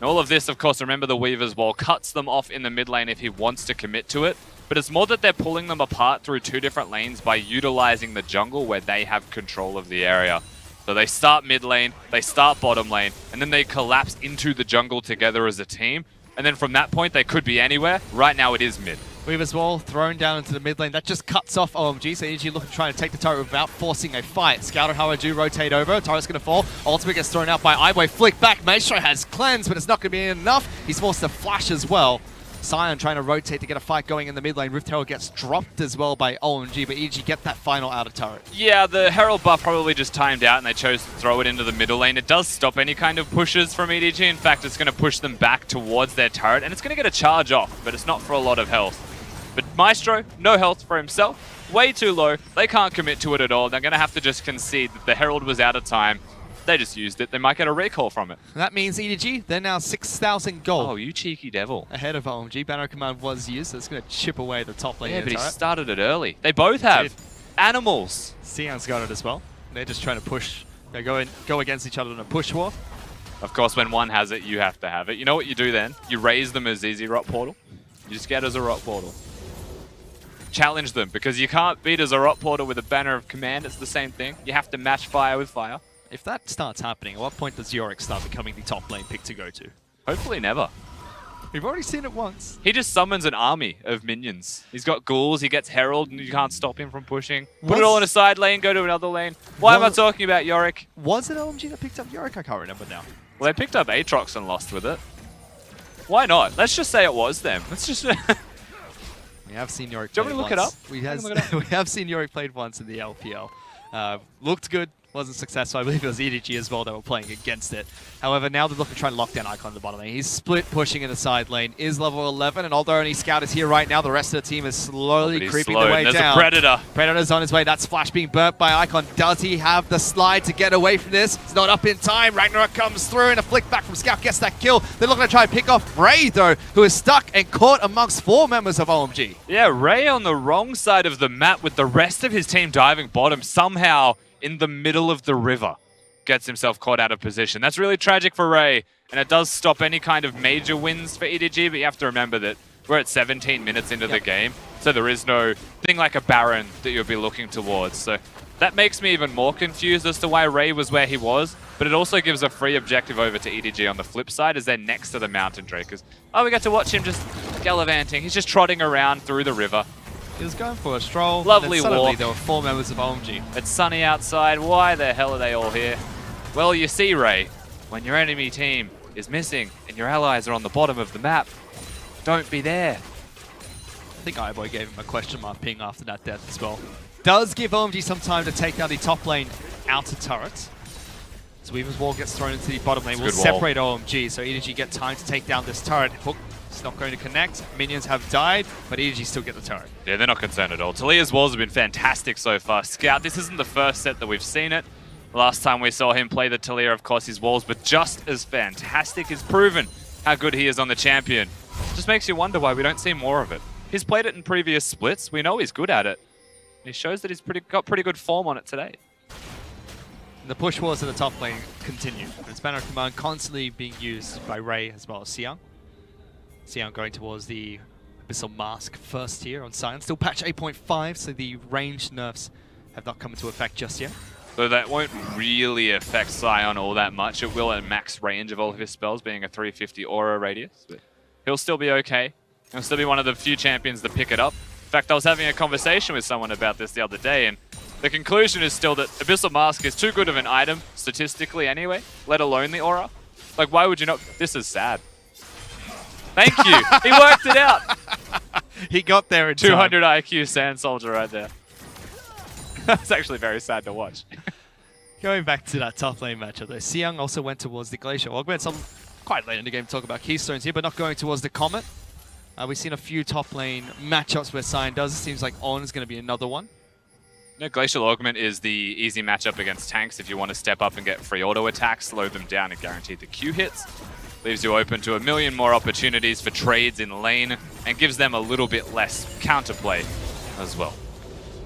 And all of this, of course, remember the Weaver's Wall cuts them off in the mid lane if he wants to commit to it. But it's more that they're pulling them apart through 2 different lanes by utilizing the jungle where they have control of the area. So they start mid lane, they start bottom lane, and then they collapse into the jungle together as a team. And then from that point, they could be anywhere. Right now, it is mid.
Weaver's Wall thrown down into the mid lane. That just cuts off OMG, so EDG looking to try and take the turret without forcing a fight. Scout and Haru do rotate over. Turret's going to fall. Ultimate gets thrown out by iBoy. Flick back. Maestro has cleanse, but it's not going to be enough. He's forced to flash as well. Sion trying to rotate to get a fight going in the mid lane. Rift Herald gets dropped as well by OMG, but EDG get that final outer turret.
Yeah, the Herald buff probably just timed out and they chose to throw it into the middle lane. It does stop any kind of pushes from EDG. In fact, it's going to push them back towards their turret, and it's going to get a charge off, but it's not for a lot of health. But Maestro, no health for himself. Way too low. They can't commit to it at all. They're going to have to just concede that the Herald was out of time. They just used it. They might get a recall from it.
That means EDG, they're now 6,000 gold.
Oh, you cheeky devil.
Ahead of OMG. Banner Command was used, so it's going to chip away the top lane.
Yeah, but he started it early. They both have. Animals.
Sion's got it as well. They're just trying to push. They go against each other in a push war.
Of course, when one has it, you have to have it. You know what you do then? You raise them as easy Rot Portal. You just get as a Rot Portal. challenge them, because you can't beat a Zorot portal with a banner of command. It's the same thing. You have to match fire with fire.
If that starts happening, at what point does Yorick start becoming the top lane pick to go to?
Hopefully never.
We've already seen it once.
He just summons an army of minions. He's got ghouls, he gets Herald, and you can't stop him from pushing. Put it all in a side lane, go to another lane. Why am I talking about Yorick?
Was it OMG that picked up Yorick? I can't remember now.
Well, they picked up Aatrox and lost with it. Why not? Let's just say it was them. Let's just...
We have seen Yorick
Do you want me to look it up?
We have seen Yorick played once in the LPL. Looked good. Wasn't successful. I believe it was EDG as well that were playing against it. However, now they're looking to try and lock down Icon in the bottom lane. He's split pushing in the side lane, is level 11, and although only Scout is here right now, the rest of the team is slowly creeping their way down.
There's a Predator.
Predator's on his way. That splash being burnt by Icon. Does he have the slide to get away from this? It's not up in time. Ragnarok comes through, and a flick back from Scout gets that kill. They're looking to try and pick off Ray, though, who is stuck and caught amongst 4 members of OMG.
Yeah, Ray on the wrong side of the map with the rest of his team diving bottom, somehow in the middle of the river, gets himself caught out of position. That's really tragic for Ray, and it does stop any kind of major wins for EDG, but you have to remember that we're at 17 minutes into the game, so there is no thing like a Baron that you'll be looking towards. So that makes me even more confused as to why Ray was where he was, but it also gives a free objective over to EDG on the flip side as they're next to the Mountain Drakers. Oh, we get to watch him just gallivanting. He's just trotting around through the river.
He was going for a stroll.
Lovely
suddenly
walk.
There were 4 members of OMG.
It's sunny outside. Why the hell are they all here? Well, you see, Ray, when your enemy team is missing and your allies are on the bottom of the map, don't be there.
I think iBoy gave him a question mark ping after that death as well. Does give OMG some time to take down the top lane outer turret. So Weaver's wall gets thrown into the bottom lane. We'll separate OMG, so EDG get time to take down this turret. Hook is not going to connect. Minions have died, but EDG still get the turret.
Yeah, they're not concerned at all. Talia's walls have been fantastic so far. Scout, this isn't the first set that we've seen it. Last time we saw him play the Talia, of course, his walls, but just as fantastic. He's proven how good he is on the champion. Just makes you wonder why we don't see more of it. He's played it in previous splits. We know he's good at it. He shows that he's got pretty good form on it today.
The push wars in the top lane continue. It's banner of command constantly being used by Ray as well as Xiang. Xiang going towards the Abyssal Mask first here on Sion. Still patch 8.5, so the range nerfs have not come into effect just yet.
So that won't really affect Sion all that much. It will at max range of all of his spells, being a 350 aura radius. But he'll still be okay. He'll still be one of the few champions to pick it up. In fact, I was having a conversation with someone about this the other day, and the conclusion is still that Abyssal Mask is too good of an item, statistically anyway, let alone the aura. Like, why would you not? This is sad. Thank you. He worked it out.
He got there in
200 IQ Sand Soldier right there. That's actually very sad to watch.
Going back to that top lane matchup though, Xiang also went towards the Glacier Augment. Some quite late in the game to talk about Keystones here, but not going towards the Comet. We've seen a few top lane matchups where Sion does. It seems like On is going to be another one.
No, Glacial Augment is the easy matchup against tanks if you want to step up and get free auto attacks, slow them down and guarantee the Q hits. Leaves you open to a million more opportunities for trades in lane and gives them a little bit less counterplay as well.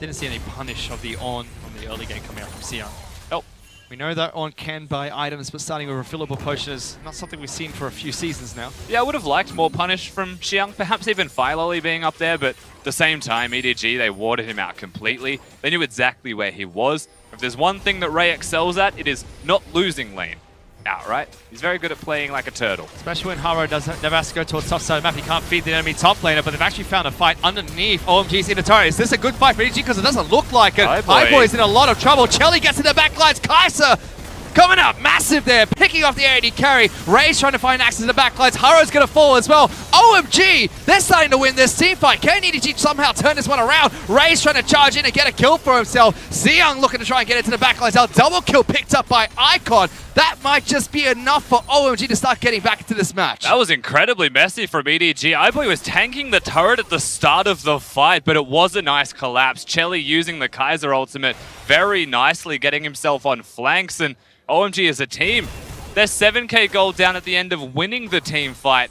Didn't see any punish of the On the early game coming out from Xiang.
Nope.
We know that On can buy items, but starting with refillable potion is not something we've seen for a few seasons now.
Yeah, I would have liked more punish from Xiang, perhaps even Fire Lolly being up there, but at the same time, EDG, they watered him out completely. They knew exactly where he was. If there's one thing that Ray excels at, it is not losing lane outright. He's very good at playing like a turtle.
Especially when Haro never has to go towards top side of the map. He can't feed the enemy top laner, but they've actually found a fight underneath OMG's in the turret. Is this a good fight for EDG? Because it doesn't look like it. iBoy is in a lot of trouble. Chelly gets in the backlines. Kaiser coming up massive there, picking off the AD carry. Ray's trying to find access to the backlines. Haro's going to fall as well. OMG, they're starting to win this team fight. Can EDG somehow turn this one around? Ray's trying to charge in and get a kill for himself. Xiang looking to try and get into the backlines. Now double kill picked up by Icon. That might just be enough for OMG to start getting back into this match.
That was incredibly messy from EDG. iBoy was tanking the turret at the start of the fight, but it was a nice collapse. Chelly using the Kaiser ultimate very nicely, getting himself on flanks, and OMG as a team, they're 7k gold down at the end of winning the team fight,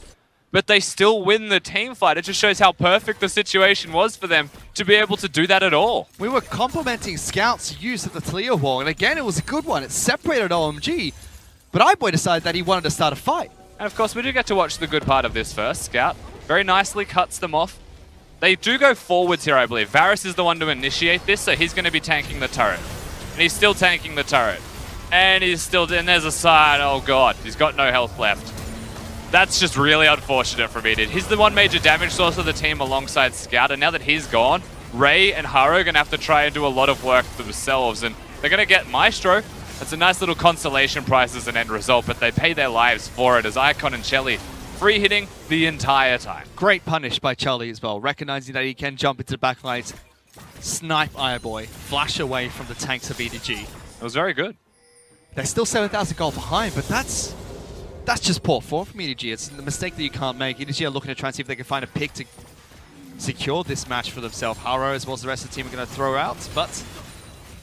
but they still win the team fight. It just shows how perfect the situation was for them to be able to do that at all.
We were complimenting Scout's use of the Talia wall, and again, it was a good one. It separated OMG, but iBoy decided that he wanted to start a fight.
And of course, we do get to watch the good part of this first. Scout very nicely cuts them off. They do go forwards here, I believe. Varus is the one to initiate this, so he's going to be tanking the turret. And he's still tanking the turret. And he's still... And there's a side. Oh, God. He's got no health left. That's just really unfortunate for me. He's the one major damage source of the team alongside Scout. And now that he's gone, Ray and Haro are going to have to try and do a lot of work themselves. And they're going to get Maestro. That's a nice little consolation prize as an end result, but they pay their lives for it as Icon and Shelly free hitting the entire time.
Great punish by Charlie as well, recognizing that he can jump into the backlight, snipe Ireboy, flash away from the tanks of EDG.
It was very good.
They're still 7,000 gold behind, but that's just poor form from EDG. It's a mistake that you can't make. EDG are looking to try and see if they can find a pick to secure this match for themselves. Haro as well as the rest of the team are going to throw out, but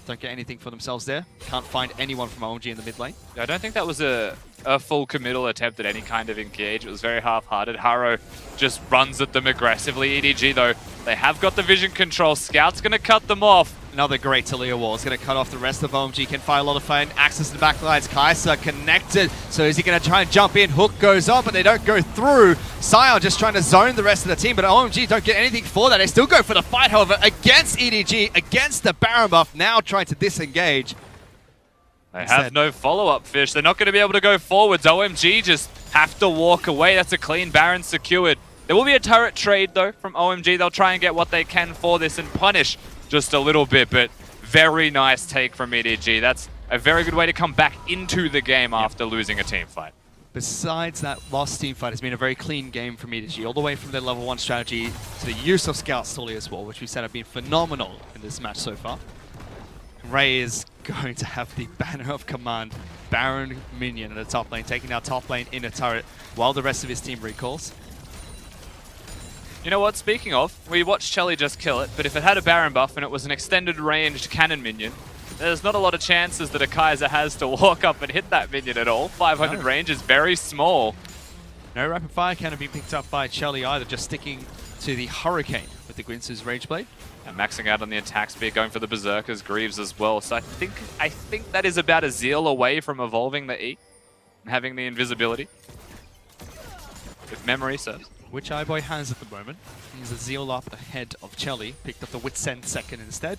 don't get anything for themselves there. Can't find anyone from OMG in the mid lane.
I don't think that was a full committal attempt at any kind of engage. It was very half-hearted. Haro just runs at them aggressively. EDG, though, they have got the vision control. Scout's going to cut them off.
Another great Talia wall is going to cut off the rest of OMG. Can fire a lot of fire, access to the back lines. Kai'Sa connected. So is he going to try and jump in? Hook goes on, but they don't go through. Sion just trying to zone the rest of the team, but OMG don't get anything for that. They still go for the fight, however, against EDG, against the Baron buff, now trying to disengage.
They have no follow-up, Fish. They're not going to be able to go forwards. OMG just have to walk away. That's a clean Baron secured. There will be a turret trade, though, from OMG. They'll try and get what they can for this and punish just a little bit, but very nice take from EDG. That's a very good way to come back into the game after losing a team fight.
Besides that lost team fight, has been a very clean game from EDG, all the way from their level 1 strategy to the use of Scout Stolly as well, which we said have been phenomenal in this match so far. Ray is going to have the banner of command, Baron minion in the top lane, taking out top lane in a turret while the rest of his team recalls.
You know what, speaking of, we watched Shelly just kill it, but if it had a Baron buff and it was an extended ranged cannon minion, there's not a lot of chances that a Kai'Sa has to walk up and hit that minion at all. 500 range is very small.
No rapid fire cannon being picked up by Shelly either, just sticking to the Hurricane with the Gwynsu's Rage Blade.
And maxing out on the attack speed, going for the Berserkers, Greaves as well. So I think that is about a Zeal away from evolving the E and having the invisibility, if memory serves.
Which Ireboy has at the moment. He's a Zeal up ahead of Chelly, picked up the Witsend second instead.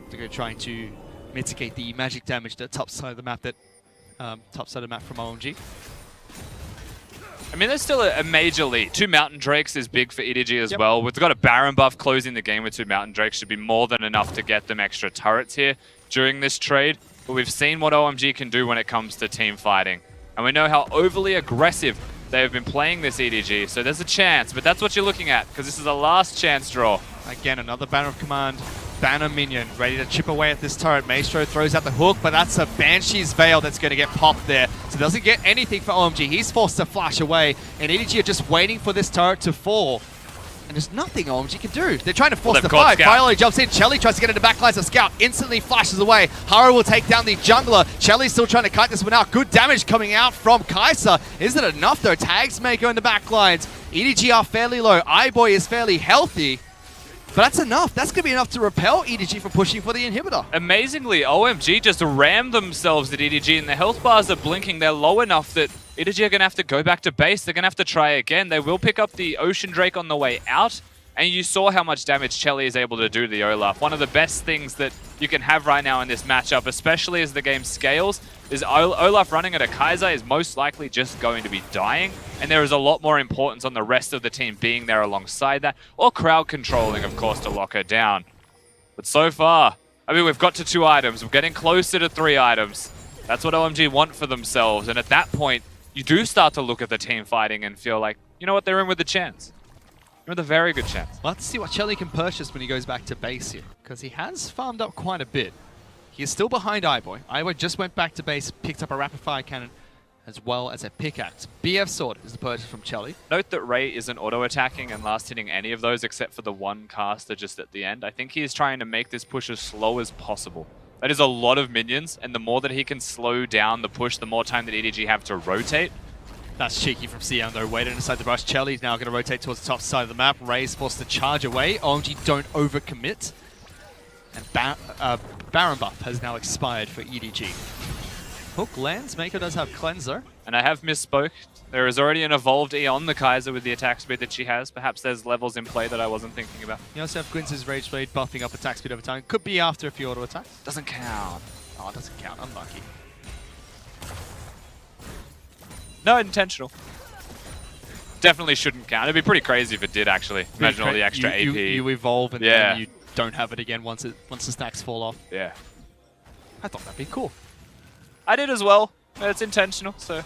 To go trying to mitigate the magic damage to the top side of the map from OMG.
I mean, there's still a major lead. 2 Mountain Drakes is big for EDG as well. We've got a Baron buff closing the game with 2 Mountain Drakes. Should be more than enough to get them extra turrets here during this trade. But we've seen what OMG can do when it comes to team fighting. And we know how overly aggressive they've been playing this EDG. So there's a chance, but that's what you're looking at, because this is a last chance draw.
Again, another Banner of Command. Banner minion ready to chip away at this turret. Maestro throws out the hook, but that's a Banshee's Veil that's going to get popped there. So doesn't get anything for OMG. He's forced to flash away, and EDG are just waiting for this turret to fall. And there's nothing OMG can do. They're trying to force the fight. Viola jumps in. Shelly tries to get into backlines of Scout. Instantly flashes away. Haro will take down the jungler. Shelly's still trying to kite this one out. Good damage coming out from Kai'Sa. Isn't it enough though? Tags may go in the backlines. EDG are fairly low. Ireboy is fairly healthy. But that's enough. That's going to be enough to repel EDG from pushing for the inhibitor.
Amazingly, OMG just rammed themselves at EDG, and the health bars are blinking. They're low enough that EDG are going to have to go back to base. They're going to have to try again. They will pick up the Ocean Drake on the way out. And you saw how much damage Shelly is able to do to the Olaf. One of the best things that you can have right now in this matchup, especially as the game scales, is Olaf running at a Kai'Sa is most likely just going to be dying. And there is a lot more importance on the rest of the team being there alongside that, or crowd controlling, of course, to lock her down. But so far, I mean, we've got to 2 items. We're getting closer to 3 items. That's what OMG want for themselves. And at that point, you do start to look at the team fighting and feel like, you know what, they're in with a chance. With a very good chance.
Let's see what Shelly can purchase when he goes back to base here, because he has farmed up quite a bit. He is still behind Ireboy. Ireboy just went back to base, picked up a rapid fire cannon, as well as a pickaxe. BF Sword is the purchase from Shelly.
Note that Ray isn't auto-attacking and last hitting any of those except for the one caster just at the end. I think he is trying to make this push as slow as possible. That is a lot of minions, and the more that he can slow down the push, the more time that EDG have to rotate.
That's cheeky from Sion though, waiting inside the brush. Shelly's now going to rotate towards the top side of the map. Ray's forced to charge away. OMG don't overcommit. And Baron buff has now expired for EDG. Hook lands. Mako does have Cleanser.
And I have misspoke. There is already an evolved E on the Kaiser with the attack speed that she has. Perhaps there's levels in play that I wasn't thinking about.
You also have Gwyn's Rage Blade buffing up attack speed over time. Could be after a few auto attacks.
Doesn't count.
Oh, it doesn't count. Unlucky.
No, intentional. Definitely shouldn't count. It'd be pretty crazy if it did, actually. Imagine all the extra AP.
You evolve and then you don't have it again once the stacks fall off.
Yeah.
I thought that'd be cool.
I did as well. It's intentional, so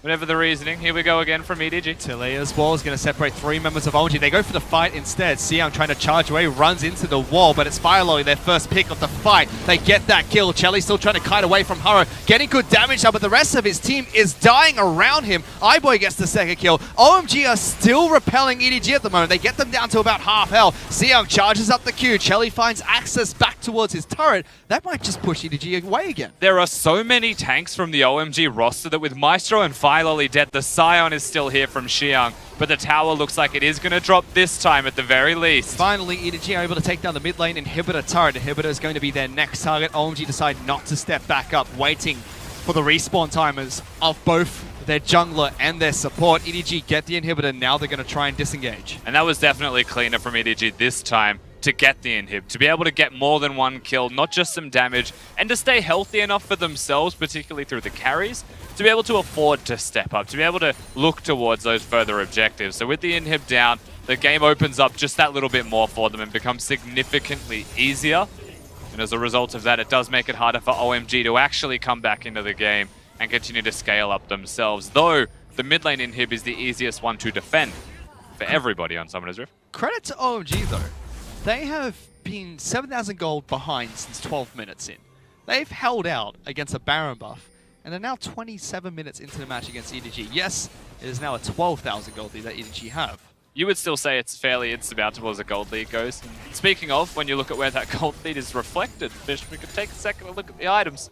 whatever the reasoning. Here we go again from EDG.
Tilly as well is going to separate 3 members of OMG. They go for the fight instead. Xiang trying to charge away, runs into the wall, but it's Firelolly, their first pick of the fight. They get that kill. Chelly still trying to kite away from Haro, getting good damage now, but the rest of his team is dying around him. iBoy gets the second kill. OMG are still repelling EDG at the moment. They get them down to about half health. Xiang charges up the Q. Chelly finds access back towards his turret. That might just push EDG away again.
There are so many tanks from the OMG roster that with Maestro and Firelolly dead, the Scion is still here from Xiang, but the tower looks like it is going to drop this time at the very least.
Finally, EDG are able to take down the mid lane Inhibitor turret. Inhibitor is going to be their next target. OMG decide not to step back up, waiting for the respawn timers of both their jungler and their support. EDG get the Inhibitor, now they're going to try and disengage.
And that was definitely cleaner from EDG this time to get the inhib, to be able to get more than one kill, not just some damage, and to stay healthy enough for themselves, particularly through the carries, to be able to afford to step up, to be able to look towards those further objectives. So with the inhib down, the game opens up just that little bit more for them and becomes significantly easier. And as a result of that, it does make it harder for OMG to actually come back into the game and continue to scale up themselves, though the mid lane inhib is the easiest one to defend for everybody on Summoner's Rift.
Credit to OMG though. They have been 7,000 gold behind since 12 minutes in. They've held out against a Baron buff, and they're now 27 minutes into the match against EDG. Yes, it is now a 12,000 gold lead that EDG have.
You would still say it's fairly insurmountable as a gold lead goes. And speaking of, when you look at where that gold lead is reflected, Fish, we could take a second to look at the items.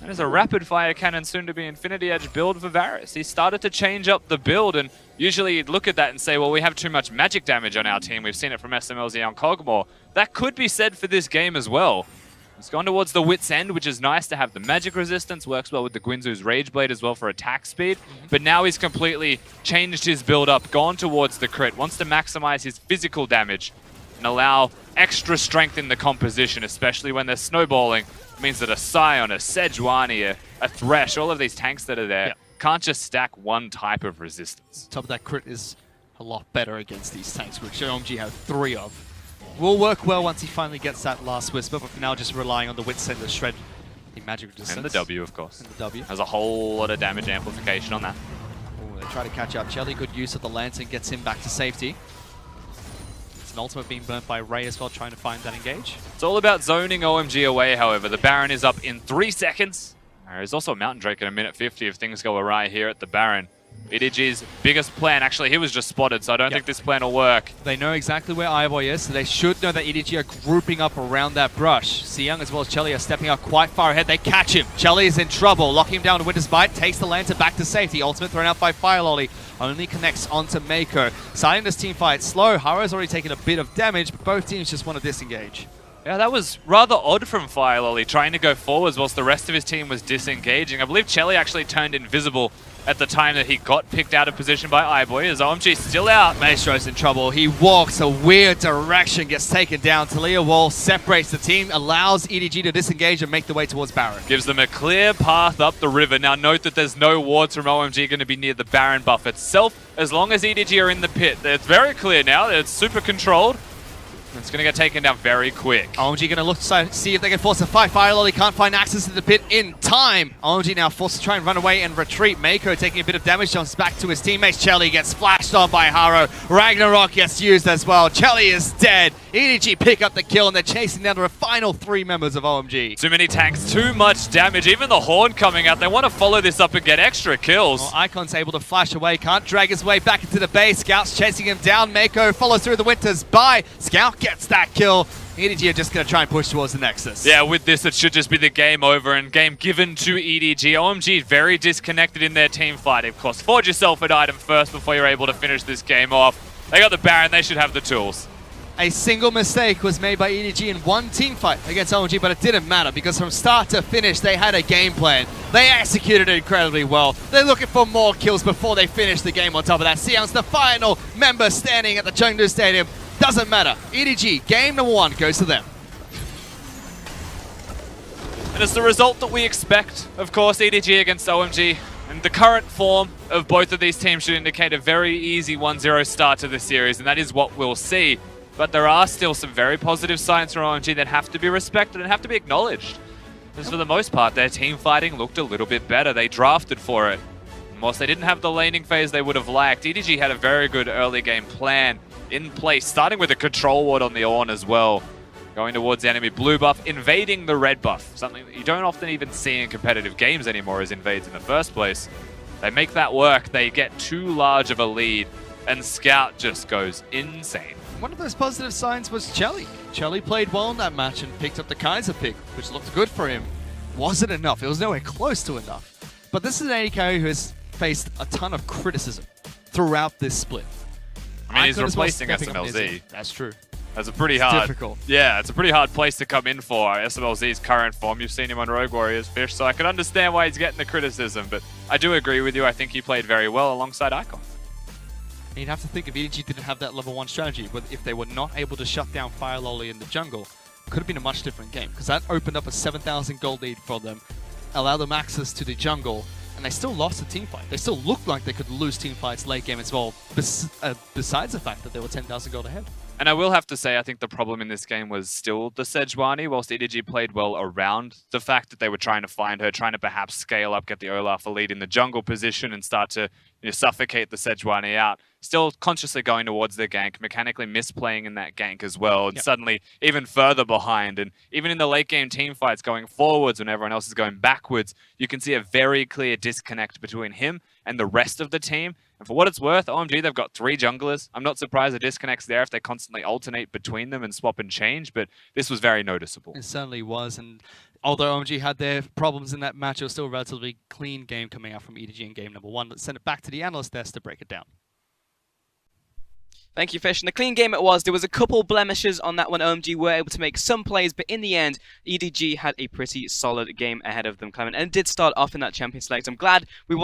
That is a rapid fire cannon, soon to be Infinity Edge build for Varus. He started to change up the build, and usually you'd look at that and say, well, we have too much magic damage on our team. We've seen it from SMLZ on Kog'Maw. That could be said for this game as well. He's gone towards the Wit's End, which is nice to have the magic resistance. Works well with the Gwyn's Rage Blade as well for attack speed. But now he's completely changed his build up, gone towards the crit, wants to maximize his physical damage and allow extra strength in the composition, especially when they're snowballing. It means that a Scion, a Sejuani, a Thresh, all of these tanks that are there can't just stack one type of resistance.
Top of that crit is a lot better against these tanks, which OMG have 3 of. Will work well once he finally gets that last Whisper, but for now just relying on the Wit's End to shred the magic resistance.
And the W, of course.
And the W.
Has a whole lot of damage amplification on that.
Ooh, they try to catch up. Chelly, good use of the Lantern, gets him back to safety. It's an ultimate being burnt by Ray as well, trying to find that engage.
It's all about zoning OMG away, however. The Baron is up in 3 seconds. There's also a Mountain Drake in a minute 50 if things go awry here at the Baron. EDG's biggest plan, actually, he was just spotted, so I don't think this plan will work.
They know exactly where iBoy is, so they should know that EDG are grouping up around that brush. Xiang as well as Chelly are stepping up quite far ahead. They catch him. Chelly is in trouble. Locking him down to Winter's Bite, takes the Lantern back to safety. Ultimate thrown out by Firelolly. Only connects onto Mako. Starting this team fight slow. Haro's already taken a bit of damage, but both teams just want to disengage.
Yeah, that was rather odd from Firelolly, trying to go forwards whilst the rest of his team was disengaging. I believe Chelly actually turned invisible at the time that he got picked out of position by iBoy, as OMG's still out.
Maestro's in trouble. He walks a weird direction, gets taken down. Talia Wall separates the team, allows EDG to disengage and make the way towards Baron.
Gives them a clear path up the river. Now note that there's no wards from OMG going to be near the Baron buff itself, as long as EDG are in the pit. It's very clear now. It's super controlled. It's going to get taken down very quick.
OMG going to look to see if they can force a fight. Firelolly can't find access to the pit in time. OMG now forced to try and run away and retreat. Mako taking a bit of damage, jumps back to his teammates. Chelly gets flashed on by Haro. Ragnarok gets used as well. Chelly is dead. EDG pick up the kill, and they're chasing down to the final 3 members of OMG.
Too many tanks, too much damage. Even the Horn coming out. They want to follow this up and get extra kills.
Well, Icon's able to flash away. Can't drag his way back into the base. Scout's chasing him down. Mako follows through the Winter's Bite. Scout gets that kill. EDG are just going to try and push towards the Nexus.
Yeah, with this, it should just be the game over and game given to EDG. OMG very disconnected in their team fight. Of course, forge yourself an item first before you're able to finish this game off. They got the Baron. They should have the tools.
A single mistake was made by EDG in one team fight against OMG, but it didn't matter because from start to finish, they had a game plan. They executed it incredibly well. They're looking for more kills before they finish the game on top of that. Sion's the final member standing at the Chengdu Stadium. Doesn't matter. EDG, game number 1 goes to them.
And it's the result that we expect, of course, EDG against OMG. And the current form of both of these teams should indicate a very easy 1-0 start to the series, and that is what we'll see. But there are still some very positive signs from OMG that have to be respected and have to be acknowledged. Because for the most part, their team fighting looked a little bit better. They drafted for it. And whilst they didn't have the laning phase they would have liked, EDG had a very good early game plan in place, starting with a control ward on the Ornn as well. Going towards the enemy blue buff, invading the red buff. Something that you don't often even see in competitive games anymore as invades in the first place. They make that work, they get too large of a lead, and Scout just goes insane.
One of those positive signs was Chelly. Chelly played well in that match and picked up the Kaiser pick, which looked good for him. Wasn't enough. It was nowhere close to enough. But this is an AD carry who has faced a ton of criticism throughout this split.
I mean, he's replacing SMLZ.
That's true.
That's a pretty hard.
Difficult.
Yeah, it's a pretty hard place to come in for SMLZ's current form. You've seen him on Rogue Warriors Fish, so I can understand why he's getting the criticism. But I do agree with you. I think he played very well alongside Icon.
And you'd have to think if EDG didn't have that level 1 strategy, but if they were not able to shut down Fire Lolly in the jungle, it could have been a much different game. Because that opened up a 7,000 gold lead for them, allowed them access to the jungle, and they still lost the team fight. They still looked like they could lose team fights late game as well, besides the fact that they were 10,000 gold ahead.
And I will have to say, I think the problem in this game was still the Sejuani, whilst EDG played well around the fact that they were trying to find her, trying to perhaps scale up, get the Olaf a lead in the jungle position and start to suffocate the Sejuani out. Still consciously going towards their gank, mechanically misplaying in that gank as well, and suddenly even further behind. And even in the late game team fights going forwards when everyone else is going backwards, you can see a very clear disconnect between him and the rest of the team. And for what it's worth, OMG, they've got 3 junglers. I'm not surprised the disconnect's there if they constantly alternate between them and swap and change, but this was very noticeable.
It certainly was, and although OMG had their problems in that match, it was still a relatively clean game coming out from EDG in game number 1. Let's send it back to the analyst desk to break it down.
Thank you, Fish. And a clean game it was. There was a couple blemishes on that one. OMG were able to make some plays, but in the end, EDG had a pretty solid game ahead of them, Clement. And it did start off in that champion select. I'm glad we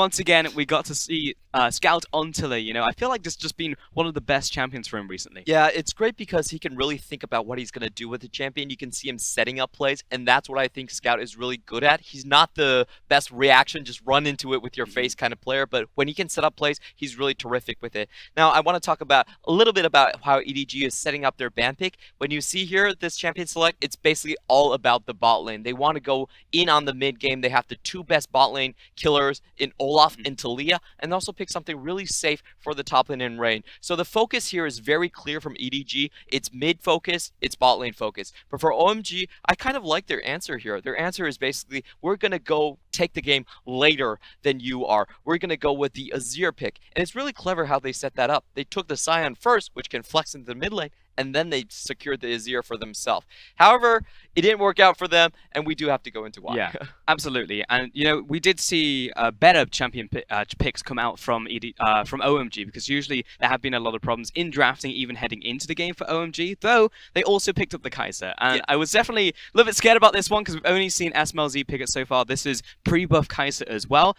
got to see Scout on Tiller. I feel like this has just been one of the best champions for him recently.
Yeah, it's great because he can really think about what he's going to do with the champion. You can see him setting up plays, and that's what I think Scout is really good at. He's not the best reaction, just run into it with your face kind of player, but when he can set up plays, he's really terrific with it. Now, I want to talk about a little bit about how EDG is setting up their ban pick. When you see here this champion select, it's basically all about the bot lane. They want to go in on the mid game. They have the 2 best bot lane killers in Olaf and Talia, and also pick something really safe for the top lane in Rain. So the focus here is very clear from EDG. It's mid focus, it's bot lane focus. But for OMG, I kind of like their answer here. Their answer is basically, we're going to go take the game later than you are. We're going to go with the Azir pick. And it's really clever how they set that up. They took the Sion first, which can flex into the mid lane, and then they secured the Azir for themselves. However, it didn't work out for them, and we do have to go into why.
Yeah, absolutely. And, we did see better champion picks come out from OMG, because usually there have been a lot of problems in drafting, even heading into the game for OMG, though they also picked up the Kaiser. And I was definitely a little bit scared about this one, because we've only seen SMLZ pick it so far. This is pre-buff Kaiser as well,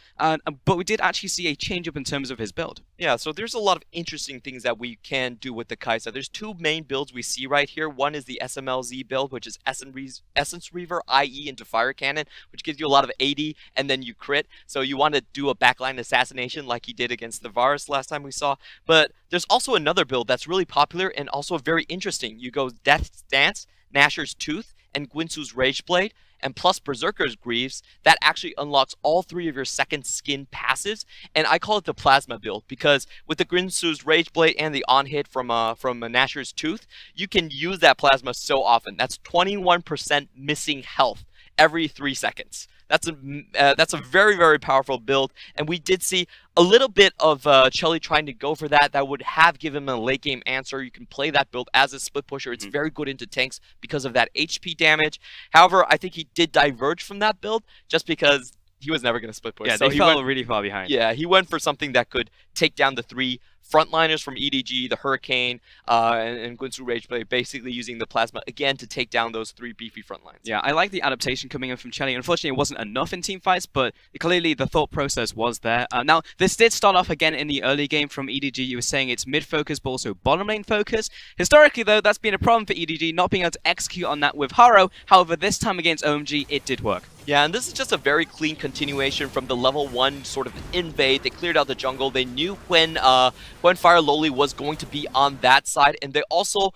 but we did actually see a change up in terms of his build.
Yeah, so there's a lot of interesting things that we can do with the Kaiser. There's 2 main builds we see right here. One is the SMLZ build, which is Essence Reaver, IE into Fire Cannon, which gives you a lot of AD, and then you crit. So you want to do a backline assassination like he did against the Varus last time we saw. But there's also another build that's really popular and also very interesting. You go Death's Dance, Nashor's Tooth, and Guinsoo's Rageblade, and plus Berserker's Greaves. That actually unlocks all 3 of your second skin passives, and I call it the Plasma build, because with the Guinsoo's Rageblade and the on-hit from Nashor's Tooth, you can use that Plasma so often. That's 21% missing health every 3 seconds. That's a very, very powerful build, and we did see a little bit of Chelly trying to go for that. That would have given him a late game answer. You can play that build as a split pusher. It's very good into tanks because of that HP damage. However, I think he did diverge from that build just because he was never going to split push.
Yeah,
so
they
he
fell
went,
really far behind.
Yeah, he went for something that could take down the 3 frontliners from EDG, the Hurricane, and Gunsoo Rageblade, basically using the Plasma again to take down those 3 beefy frontlines.
Yeah, I like the adaptation coming in from Chelly. Unfortunately, it wasn't enough in team fights, but clearly the thought process was there. Now, this did start off again in the early game from EDG. You were saying it's mid-focus, but also bottom lane focus. Historically, though, that's been a problem for EDG, not being able to execute on that with Haro. However, this time against OMG, it did work.
Yeah, and this is just a very clean continuation from the level 1 sort of invade. They cleared out the jungle. They knew when Fire Loli was going to be on that side, and they also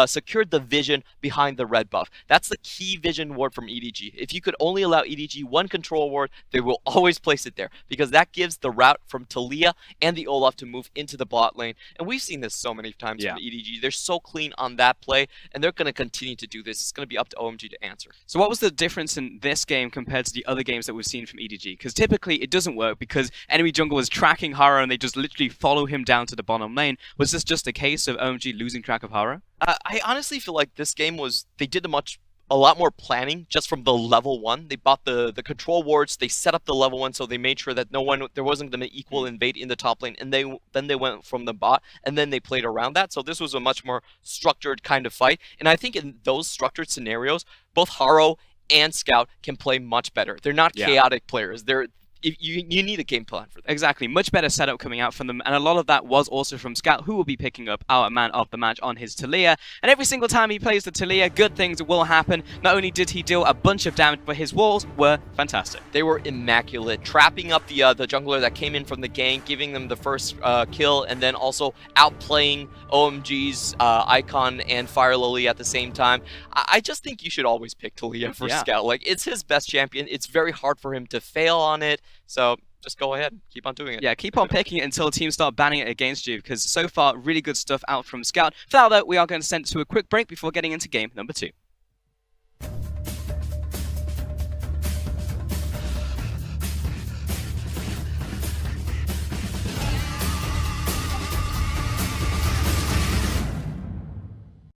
secured the vision behind the red buff. That's the key vision ward from EDG. If you could only allow EDG one control ward, they will always place it there, because that gives the route from Talia and the Olaf to move into the bot lane. And we've seen this so many times from EDG. They're so clean on that play, and they're going to continue to do this. It's going to be up to OMG to answer.
So what was the difference in this game compared to the other games that we've seen from EDG? Because typically it doesn't work because enemy jungle is tracking Haro and they just literally follow him down to the bottom lane. Was this just a case of OMG losing track of Haro?
I honestly feel like this game they did a lot more planning just from the level 1. They bought the control wards, they set up the level 1, so they made sure that there wasn't going to equal invade in the top lane, and then they went from the bot, and then they played around that. So this was a much more structured kind of fight, and I think in those structured scenarios, both Haro and Scout can play much better. They're not chaotic players. You need a game plan for that.
Exactly. Much better setup coming out from them. And a lot of that was also from Scout, who will be picking up our man of the match on his Talia. And every single time he plays the Talia, good things will happen. Not only did he deal a bunch of damage, but his walls were fantastic.
They were immaculate. Trapping up the jungler that came in from the gank, giving them the first kill, and then also outplaying OMG's Icon and Fire Loli at the same time. I just think you should always pick Talia for Scout. Like, it's his best champion. It's very hard for him to fail on it. So just go ahead, keep on doing it.
Yeah, keep on picking it until teams start banning it against you, because so far, really good stuff out from Scout. For now, though, we are going to send it to a quick break before getting into game number 2.